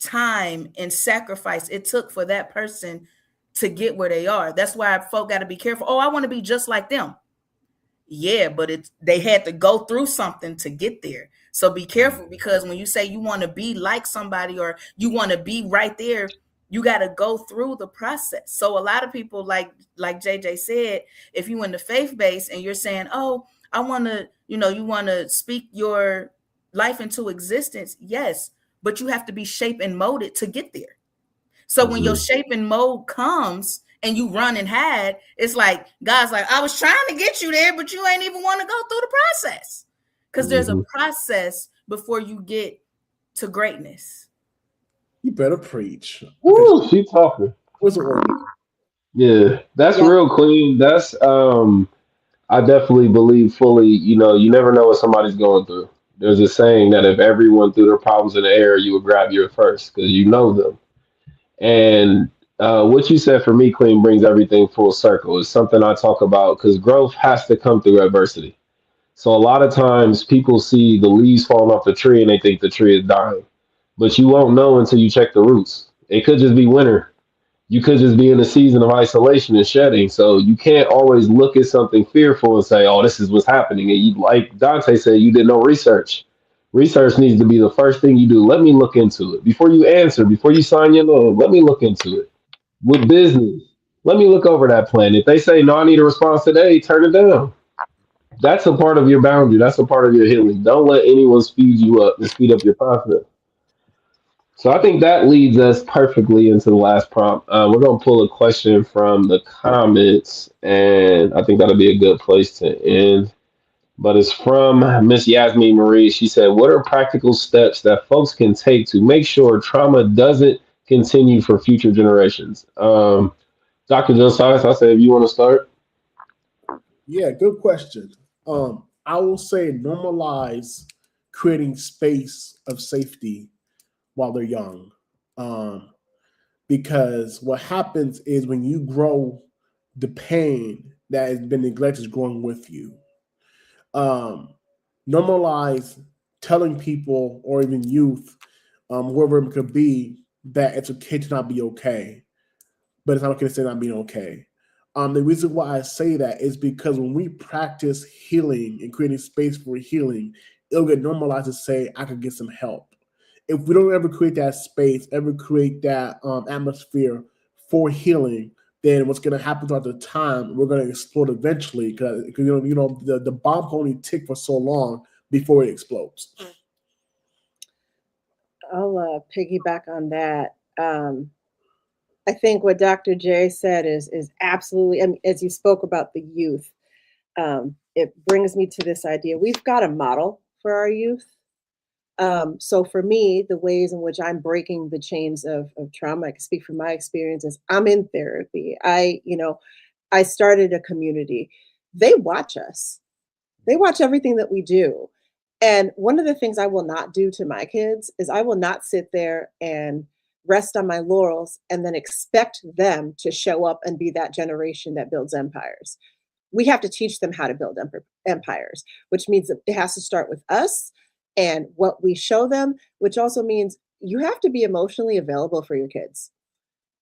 [SPEAKER 3] time and sacrifice it took for that person to get where they are. That's why folk got to be careful. Oh, I want to be just like them. Yeah, but they had to go through something to get there. So be careful, because when you say you want to be like somebody or you want to be right there, you got to go through the process. So a lot of people, like JJ said, if you in the faith base and you're saying, oh, I want to, you want to speak your life into existence. Yes, but you have to be shaped and molded to get there. So when your shape and mold comes and you run and hide, it's like God's like, I was trying to get you there, but you ain't even want to go through the process, because there's a process before you get to greatness.
[SPEAKER 4] You better preach.
[SPEAKER 1] Woo, she talking.
[SPEAKER 4] What's the word?
[SPEAKER 1] Yeah, that's real clean. That's I definitely believe fully, you never know what somebody's going through. There's a saying that if everyone threw their problems in the air, you would grab yours first because you know them. And what you said for me, Queen, brings everything full circle. It's something I talk about because growth has to come through adversity. So a lot of times people see the leaves falling off the tree and they think the tree is dying, but you won't know until you check the roots. It could just be winter. You could just be in a season of isolation and shedding. So you can't always look at something fearful and say, oh, this is what's happening. And you, like Dante said, you did no research. Research needs to be the first thing you do. Let me look into it. Before you answer, before you sign your loan, let me look into it. With business, let me look over that plan. If they say, no, I need a response today, turn it down. That's a part of your boundary. That's a part of your healing. Don't let anyone speed you up and speed up your process. So I think that leads us perfectly into the last prompt. We're going to pull a question from the comments, and I think that'll be a good place to end. But it's from Miss Yasmin Marie. She said, what are practical steps that folks can take to make sure trauma doesn't continue for future generations? Dr. Josias, I said, if you want to start.
[SPEAKER 4] Yeah, good question. I will say normalize creating space of safety while they're young. Because what happens is when you grow, the pain that has been neglected is growing with you. normalize telling people or even youth, whoever it could be, that it's okay to not be okay, but it's not okay to say not being okay. The reason why I say that is because when we practice healing and creating space for healing, it'll get normalized to say, I could get some help. If we don't ever create that space, ever create that atmosphere for healing, then what's going to happen throughout the time, we're going to explode eventually, because the bomb can only tick for so long before it explodes.
[SPEAKER 5] I'll piggyback on that. I think what Dr. J said is absolutely, and as you spoke about the youth, it brings me to this idea. We've got a model for our youth. So for me, the ways in which I'm breaking the chains of trauma, I can speak from my experiences. I'm in therapy. I started a community. They watch us. They watch everything that we do. And one of the things I will not do to my kids is I will not sit there and rest on my laurels and then expect them to show up and be that generation that builds empires. We have to teach them how to build empires, which means that it has to start with us and what we show them, which also means you have to be emotionally available for your kids.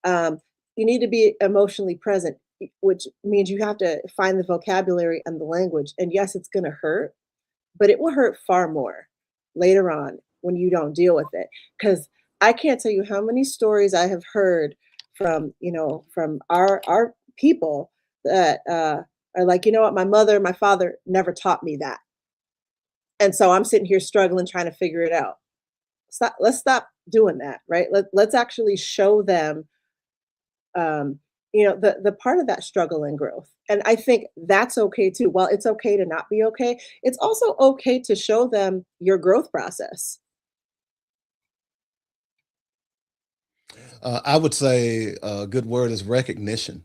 [SPEAKER 5] You need to be emotionally present, which means you have to find the vocabulary and the language. And yes, it's going to hurt, but it will hurt far more later on when you don't deal with it. Because I can't tell you how many stories I have heard from our people that are like, you know what, my mother, my father never taught me that. And so I'm sitting here struggling, trying to figure it out. Let's stop doing that, right? Let's actually show them, the part of that struggle and growth. And I think that's okay too. While it's okay to not be okay, it's also okay to show them your growth process.
[SPEAKER 6] I would say a good word is recognition.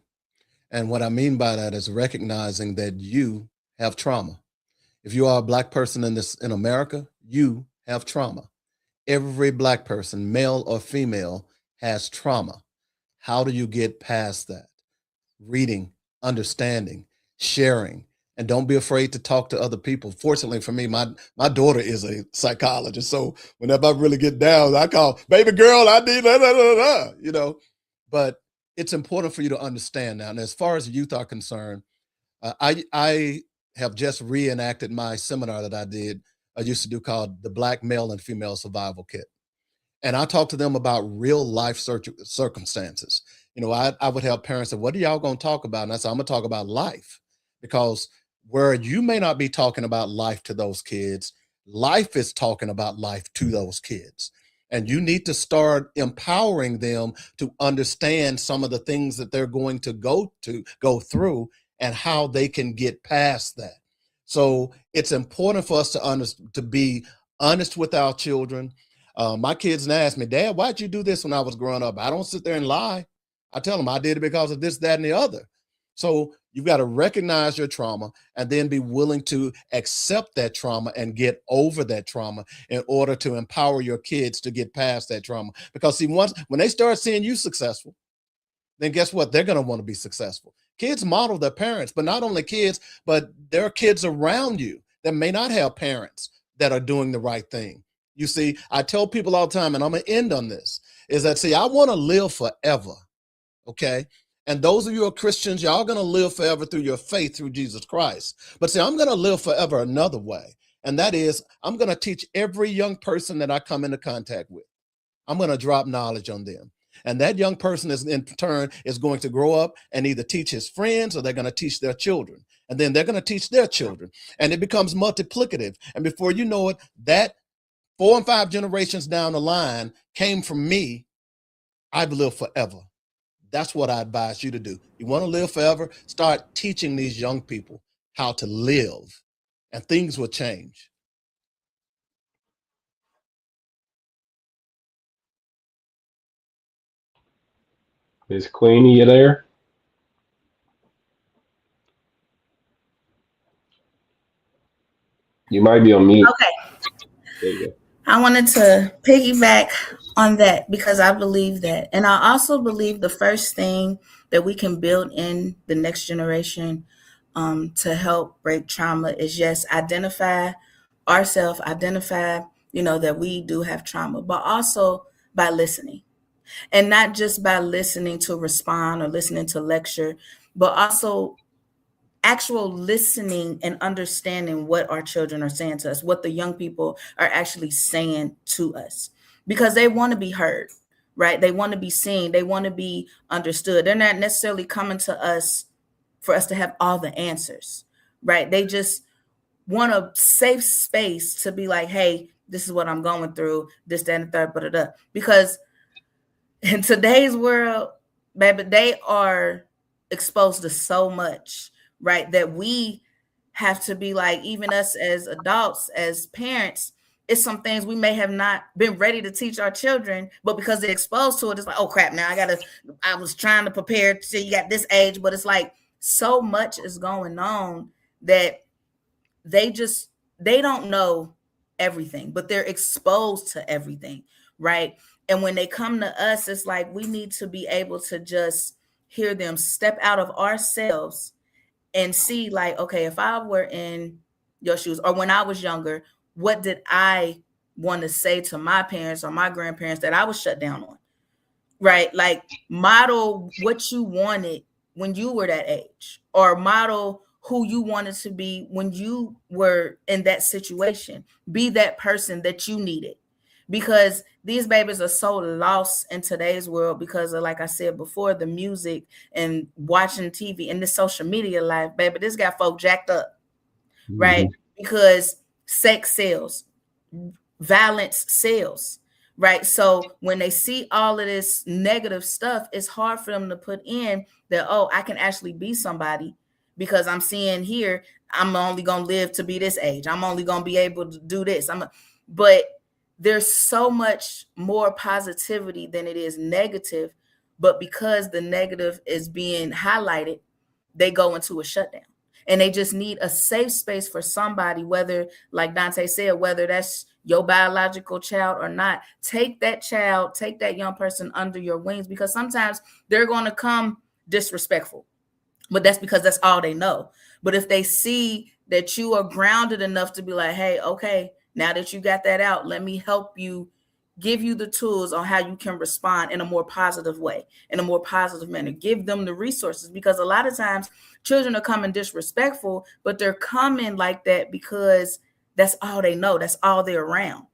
[SPEAKER 6] And what I mean by that is recognizing that you have trauma. If you are a Black person in America, you have trauma. Every Black person, male or female, has trauma. How do you get past that? Reading, understanding, sharing, and don't be afraid to talk to other people. Fortunately for me, my daughter is a psychologist, so whenever I really get down, I call, baby girl, I need But it's important for you to understand now. And as far as youth are concerned, I have just reenacted my seminar that I used to do, called the Black Male and Female Survival Kit. And I talk to them about real life circumstances. I would help parents say, what are y'all going to talk about? And I said, I'm going to talk about life, because where you may not be talking about life to those kids, life is talking about life to those kids. And you need to start empowering them to understand some of the things that they're going to go through and how they can get past that. So it's important for us to be honest with our children. My kids ask me, Dad, why'd you do this when I was growing up? I don't sit there and lie. I tell them I did it because of this, that, and the other. So you've got to recognize your trauma and then be willing to accept that trauma and get over that trauma in order to empower your kids to get past that trauma. Because see, when they start seeing you successful, then guess what? They're going to want to be successful. Kids model their parents, but not only kids, but there are kids around you that may not have parents that are doing the right thing. You see, I tell people all the time, and I'm going to end on this, is that, see, I want to live forever, okay? And those of you who are Christians, y'all going to live forever through your faith through Jesus Christ. But see, I'm going to live forever another way, and that is I'm going to teach every young person that I come into contact with. I'm going to drop knowledge on them. And that young person is in turn is going to grow up and either teach his friends, or they're going to teach their children. And then they're going to teach their children. And it becomes multiplicative. And before you know it, that 4 and 5 generations down the line came from me. I've lived forever. That's what I advise you to do. You want to live forever? Start teaching these young people how to live, and things will change.
[SPEAKER 1] Miss Queenie, you there? You might be on mute.
[SPEAKER 3] Okay.
[SPEAKER 1] There you go.
[SPEAKER 3] I wanted to piggyback on that because I believe that. And I also believe the first thing that we can build in the next generation to help break trauma is just identify ourselves, identify, that we do have trauma, but also by listening. And not just by listening to respond or listening to lecture, but also actual listening and understanding what our children are saying to us, what the young people are actually saying to us, because they want to be heard, right? They want to be seen. They want to be understood. They're not necessarily coming to us for us to have all the answers, right? They just want a safe space to be like, hey, this is what I'm going through, this, that, and the third, blah. Because in today's world, baby, they are exposed to so much, right? That we have to be like, even us as adults, as parents, it's some things we may have not been ready to teach our children, but because they're exposed to it, it's like, oh crap, now I was trying to prepare till you got this age, but it's like so much is going on that they don't know everything, but they're exposed to everything, right? And when they come to us, it's like we need to be able to just hear them, step out of ourselves and see like, okay, if I were in your shoes, or when I was younger, what did I want to say to my parents or my grandparents that I was shut down on, right? Like model what you wanted when you were that age, or model who you wanted to be when you were in that situation. Be that person that you needed, because these babies are so lost in today's world because of, like I said before, the music and watching TV and the social media life. Baby, this got folk jacked up, right? Because sex sells, violence sells, right? So when they see all of this negative stuff, it's hard for them to put in that, oh, I can actually be somebody, because I'm seeing here, I'm only going to live to be this age. I'm only going to be able to do this. But there's so much more positivity than it is negative. But because the negative is being highlighted, they go into a shutdown. And they just need a safe space for somebody, whether, like Dante said, whether that's your biological child or not. Take that child, take that young person under your wings, because sometimes they're going to come disrespectful, but that's because that's all they know. But if they see that you are grounded enough to be like, hey, okay, now that you got that out, let me help you, give you the tools on how you can respond in a more positive way, in a more positive manner. Give them the resources, because a lot of times children are coming disrespectful, but they're coming like that because that's all they know. That's all they're around.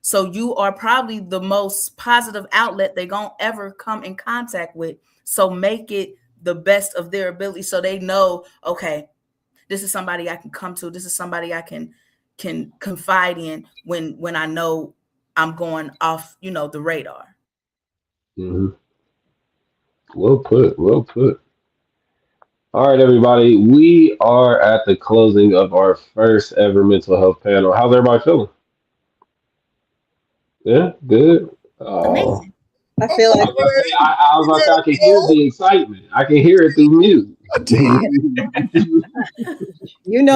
[SPEAKER 3] So you are probably the most positive outlet they're going to ever come in contact with. So make it the best of their ability, so they know, okay, this is somebody I can come to. This is somebody I can confide in when I know I'm going off, the radar.
[SPEAKER 1] Well put. Well put. All right, everybody. We are at the closing of our first ever mental health panel. How's everybody feeling? Yeah, good. Oh,
[SPEAKER 3] Amazing.
[SPEAKER 5] I feel
[SPEAKER 1] I
[SPEAKER 5] like
[SPEAKER 1] was about to say, I was about to say, I can hear the excitement. I can hear it through music.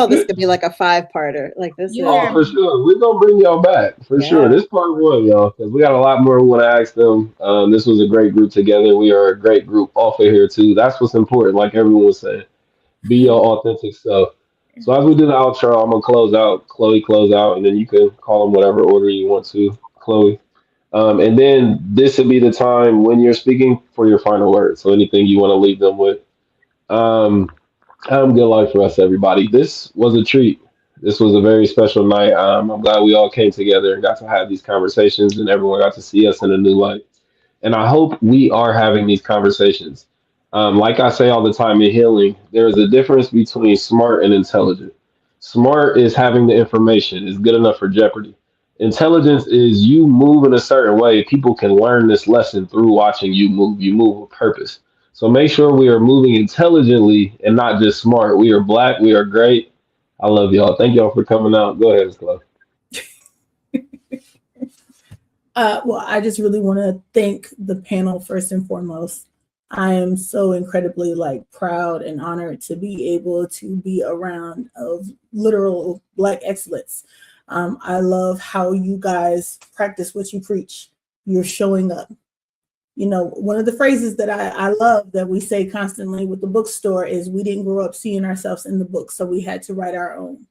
[SPEAKER 5] this could be like a 5-parter. Like this
[SPEAKER 3] You
[SPEAKER 5] is
[SPEAKER 1] Oh,
[SPEAKER 3] hear
[SPEAKER 1] for
[SPEAKER 3] me?
[SPEAKER 1] sure. We're gonna bring y'all back for sure.
[SPEAKER 5] yeah.
[SPEAKER 1] This part one, y'all, because we got a lot more we want to ask them. This was a great group together. We are a great group off of here too. That's what's important. Like everyone was saying, be your authentic self. So as we do the outro, I'm gonna close out. Chloe, close out, and then you can call them whatever order you want to, Chloe. And then this would be the time when you're speaking for your final word. So anything you want to leave them with. Um, Good luck for us, everybody. This was a treat. This was a very special night. I'm glad we all came together and got to have these conversations, and everyone got to see us in a new light. And I hope we are having these conversations. Like I say all the time in healing, there is a difference between smart and intelligent. Smart is having the information, is good enough for Jeopardy. Intelligence is you move in a certain way. People can learn this lesson through watching you move. You move with purpose. So make sure we are moving intelligently and not just smart. We are black. We are great. I love y'all. Thank y'all for coming out. Go ahead, Chloe.
[SPEAKER 2] Well, I just really want to thank the panel first and foremost. I am so incredibly proud and honored to be able to be around of literal Black excellence. I love how you guys practice what you preach. You're showing up. One of the phrases that I love that we say constantly with the bookstore is we didn't grow up seeing ourselves in the book, so we had to write our own.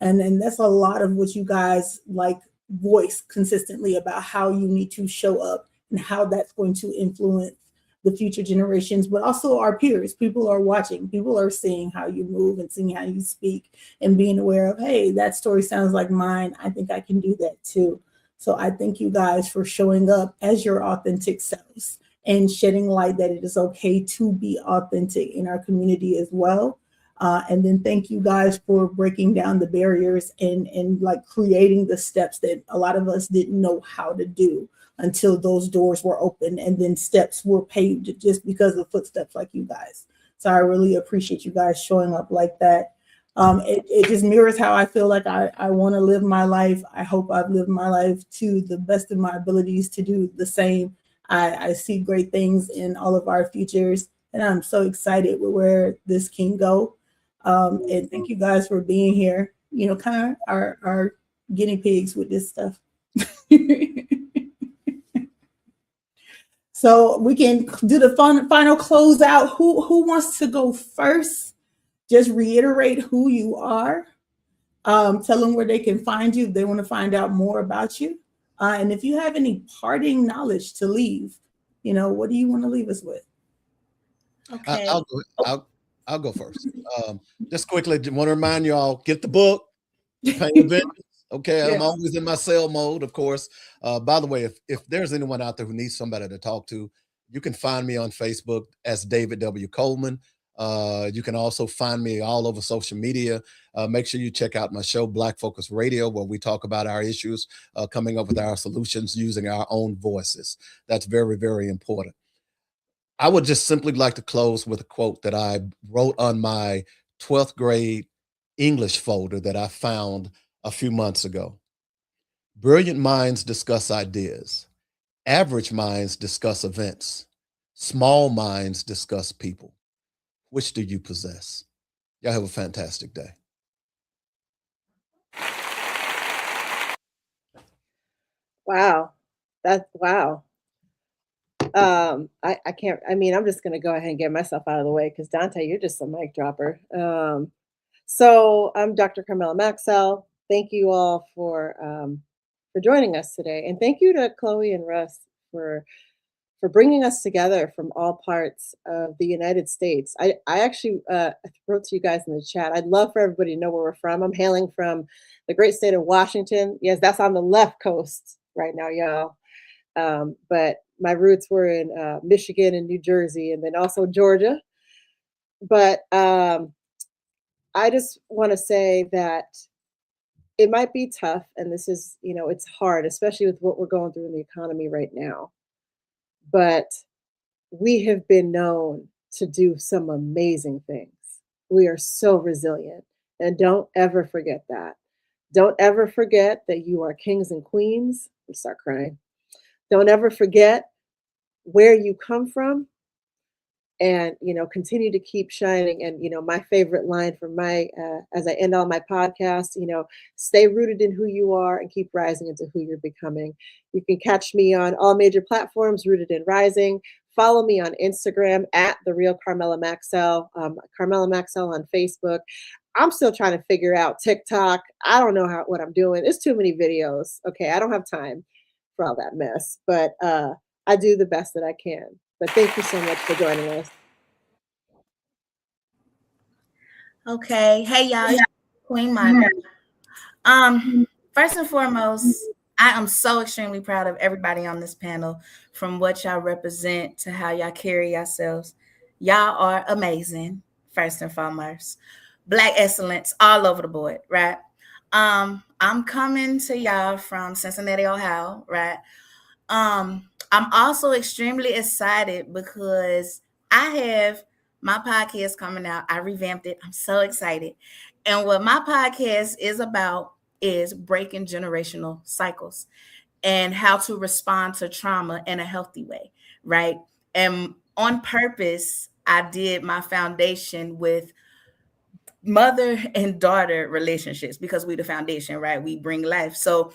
[SPEAKER 2] And that's a lot of what you guys like voice consistently about how you need to show up and how that's going to influence the future generations, but also our peers. People are watching, people are seeing how you move and seeing how you speak and being aware of, hey, that story sounds like mine. I think I can do that too. So I thank you guys for showing up as your authentic selves and shedding light that it is okay to be authentic in our community as well. And then thank you guys for breaking down the barriers and like creating the steps that a lot of us didn't know how to do until those doors were open, and then steps were paved just because of footsteps like you guys. So I really appreciate you guys showing up like that. It just mirrors how I feel like I want to live my life. I hope I've lived my life to the best of my abilities to do the same. I see great things in all of our futures, and I'm so excited with where this can go. And thank you guys for being here. You know, kind of our guinea pigs with this stuff. So we can do the final closeout. Who wants to go first? Just reiterate who you are. Tell them where they can find you if they want to find out more about you. And if you have any parting knowledge to leave, you know, what do you want to leave us with?
[SPEAKER 3] Okay.
[SPEAKER 6] I'll go first. Just quickly, want to remind you all, get the book, Pain of Vengeance. Okay,
[SPEAKER 2] Yes.
[SPEAKER 6] I'm always in my sale mode, of course. By the way, if there's anyone out there who needs somebody to talk to, you can find me on Facebook as David W. Coleman. You can also find me all over social media. Make sure you check out my show, Black Focus Radio, where we talk about our issues, coming up with our solutions using our own voices. That's very, very important. I would just simply like to close with a quote that I wrote on my 12th grade English folder that I found a few months ago. Brilliant minds discuss ideas. Average minds discuss events. Small minds discuss people. Which do you possess? Y'all have a fantastic day.
[SPEAKER 5] Wow. Wow. I can't, I mean, I'm just going to go ahead and get myself out of the way because Dante, you're just a mic dropper. So I'm Dr. Carmela Maxwell. Thank you all for joining us today. And thank you to Chloe and Russ for bringing us together from all parts of the United States. I actually wrote to you guys in the chat. I'd love for everybody to know where we're from. I'm hailing from the great state of Washington. Yes, that's on the left coast right now, y'all. But my roots were in Michigan and New Jersey, and then also Georgia. But I just want to say that it might be tough, and this is, you know, it's hard, especially with what we're going through in the economy right now. But we have been known to do some amazing things. We are so resilient, and don't ever forget that. Don't ever forget that you are kings and queens. I'm start crying. Don't ever forget where you come from, and, you know, continue to keep shining. And, you know, my favorite line from my as I end all my podcasts, you know, stay rooted in who you are and keep rising into who you're becoming. You can catch me on all major platforms, Rooted in Rising. Follow me on Instagram at The Real Carmela Maxwell, Carmela Maxwell on Facebook. I'm still trying to figure out TikTok. I don't know what I'm doing. It's too many videos. Okay, I don't have time for all that mess, but I do the best that I can. But thank you so much for joining us.
[SPEAKER 3] Okay. Hey, y'all. Queen Mike. First and foremost, I am so extremely proud of everybody on this panel, from what y'all represent to how y'all carry yourselves. Y'all are amazing, first and foremost. Black excellence all over the board, right? I'm coming to y'all from Cincinnati, Ohio, right? I'm also extremely excited because I have my podcast coming out. I revamped it. I'm so excited. And what my podcast is about is breaking generational cycles and how to respond to trauma in a healthy way, right? And on purpose, I did my foundation with mother and daughter relationships because we the foundation, right? We bring life. So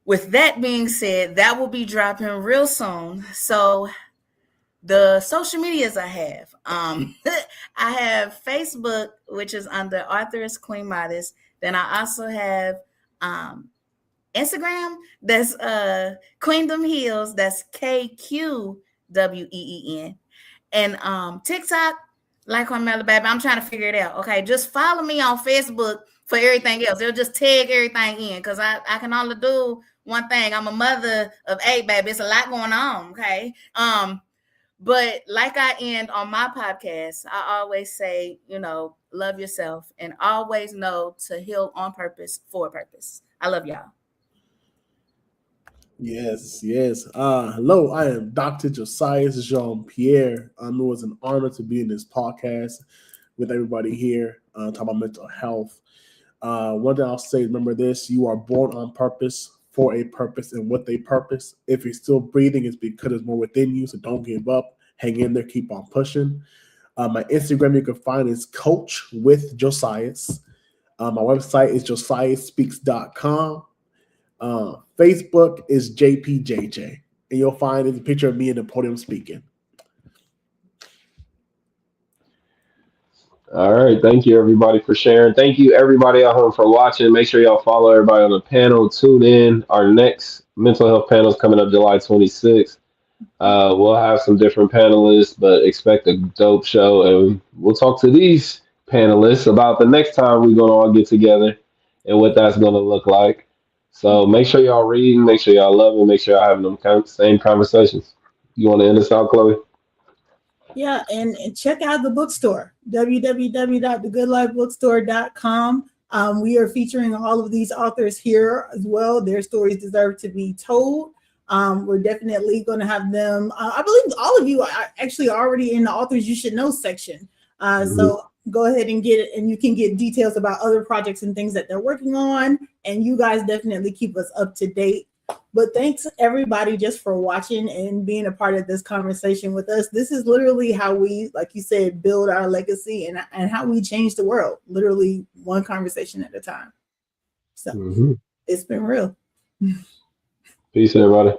[SPEAKER 3] with that being said, that will be dropping real soon. So the social medias I have, I have Facebook, which is under Authoress Queen Modest. Then I also have Instagram. That's Queendom Heals. That's KQWEEN. And TikTok, like Carmela, baby, I'm trying to figure it out. Okay, just follow me on Facebook for everything else. It'll just tag everything in because I can only do one thing. I'm a mother of 8, baby. It's a lot going on. Okay. But like I end on my podcast, I always say, love yourself and always know to heal on purpose for a purpose. I love y'all.
[SPEAKER 4] Yes. Hello, I am Dr. Josiah Jean-Pierre. It was an honor to be in this podcast with everybody here, talking about mental health. One thing I'll say, remember this: you are born on purpose, for a purpose, and with a purpose. If you're still breathing, it's because there's more within you, so don't give up. Hang in there, keep on pushing. My Instagram you can find is Coach with Josias. My website is josiaspeaks.com. Facebook is JPJJ, and you'll find a picture of me in the podium speaking.
[SPEAKER 1] All right. Thank you, everybody, for sharing. Thank you, everybody at home, for watching. Make sure y'all follow everybody on the panel. Tune in. Our next mental health panel is coming up July 26th. We'll have some different panelists, but expect a dope show. And we'll talk to these panelists about the next time we're going to all get together and what that's going to look like. So make sure y'all reading, make sure y'all loving, make sure y'all having them same conversations. You want to end us out, Chloe?
[SPEAKER 2] Yeah, and check out the bookstore, www.thegoodlifebookstore.com. We are featuring all of these authors here as well. Their stories deserve to be told. We're definitely going to have them. I believe all of you are actually already in the authors you should know section. So go ahead and get it, and you can get details about other projects and things that they're working on. And you guys definitely keep us up to date. But thanks everybody just for watching and being a part of this conversation with us. This is literally how we, like you said, build our legacy and how we change the world, literally one conversation at a time. So it's been real.
[SPEAKER 1] Peace, everybody.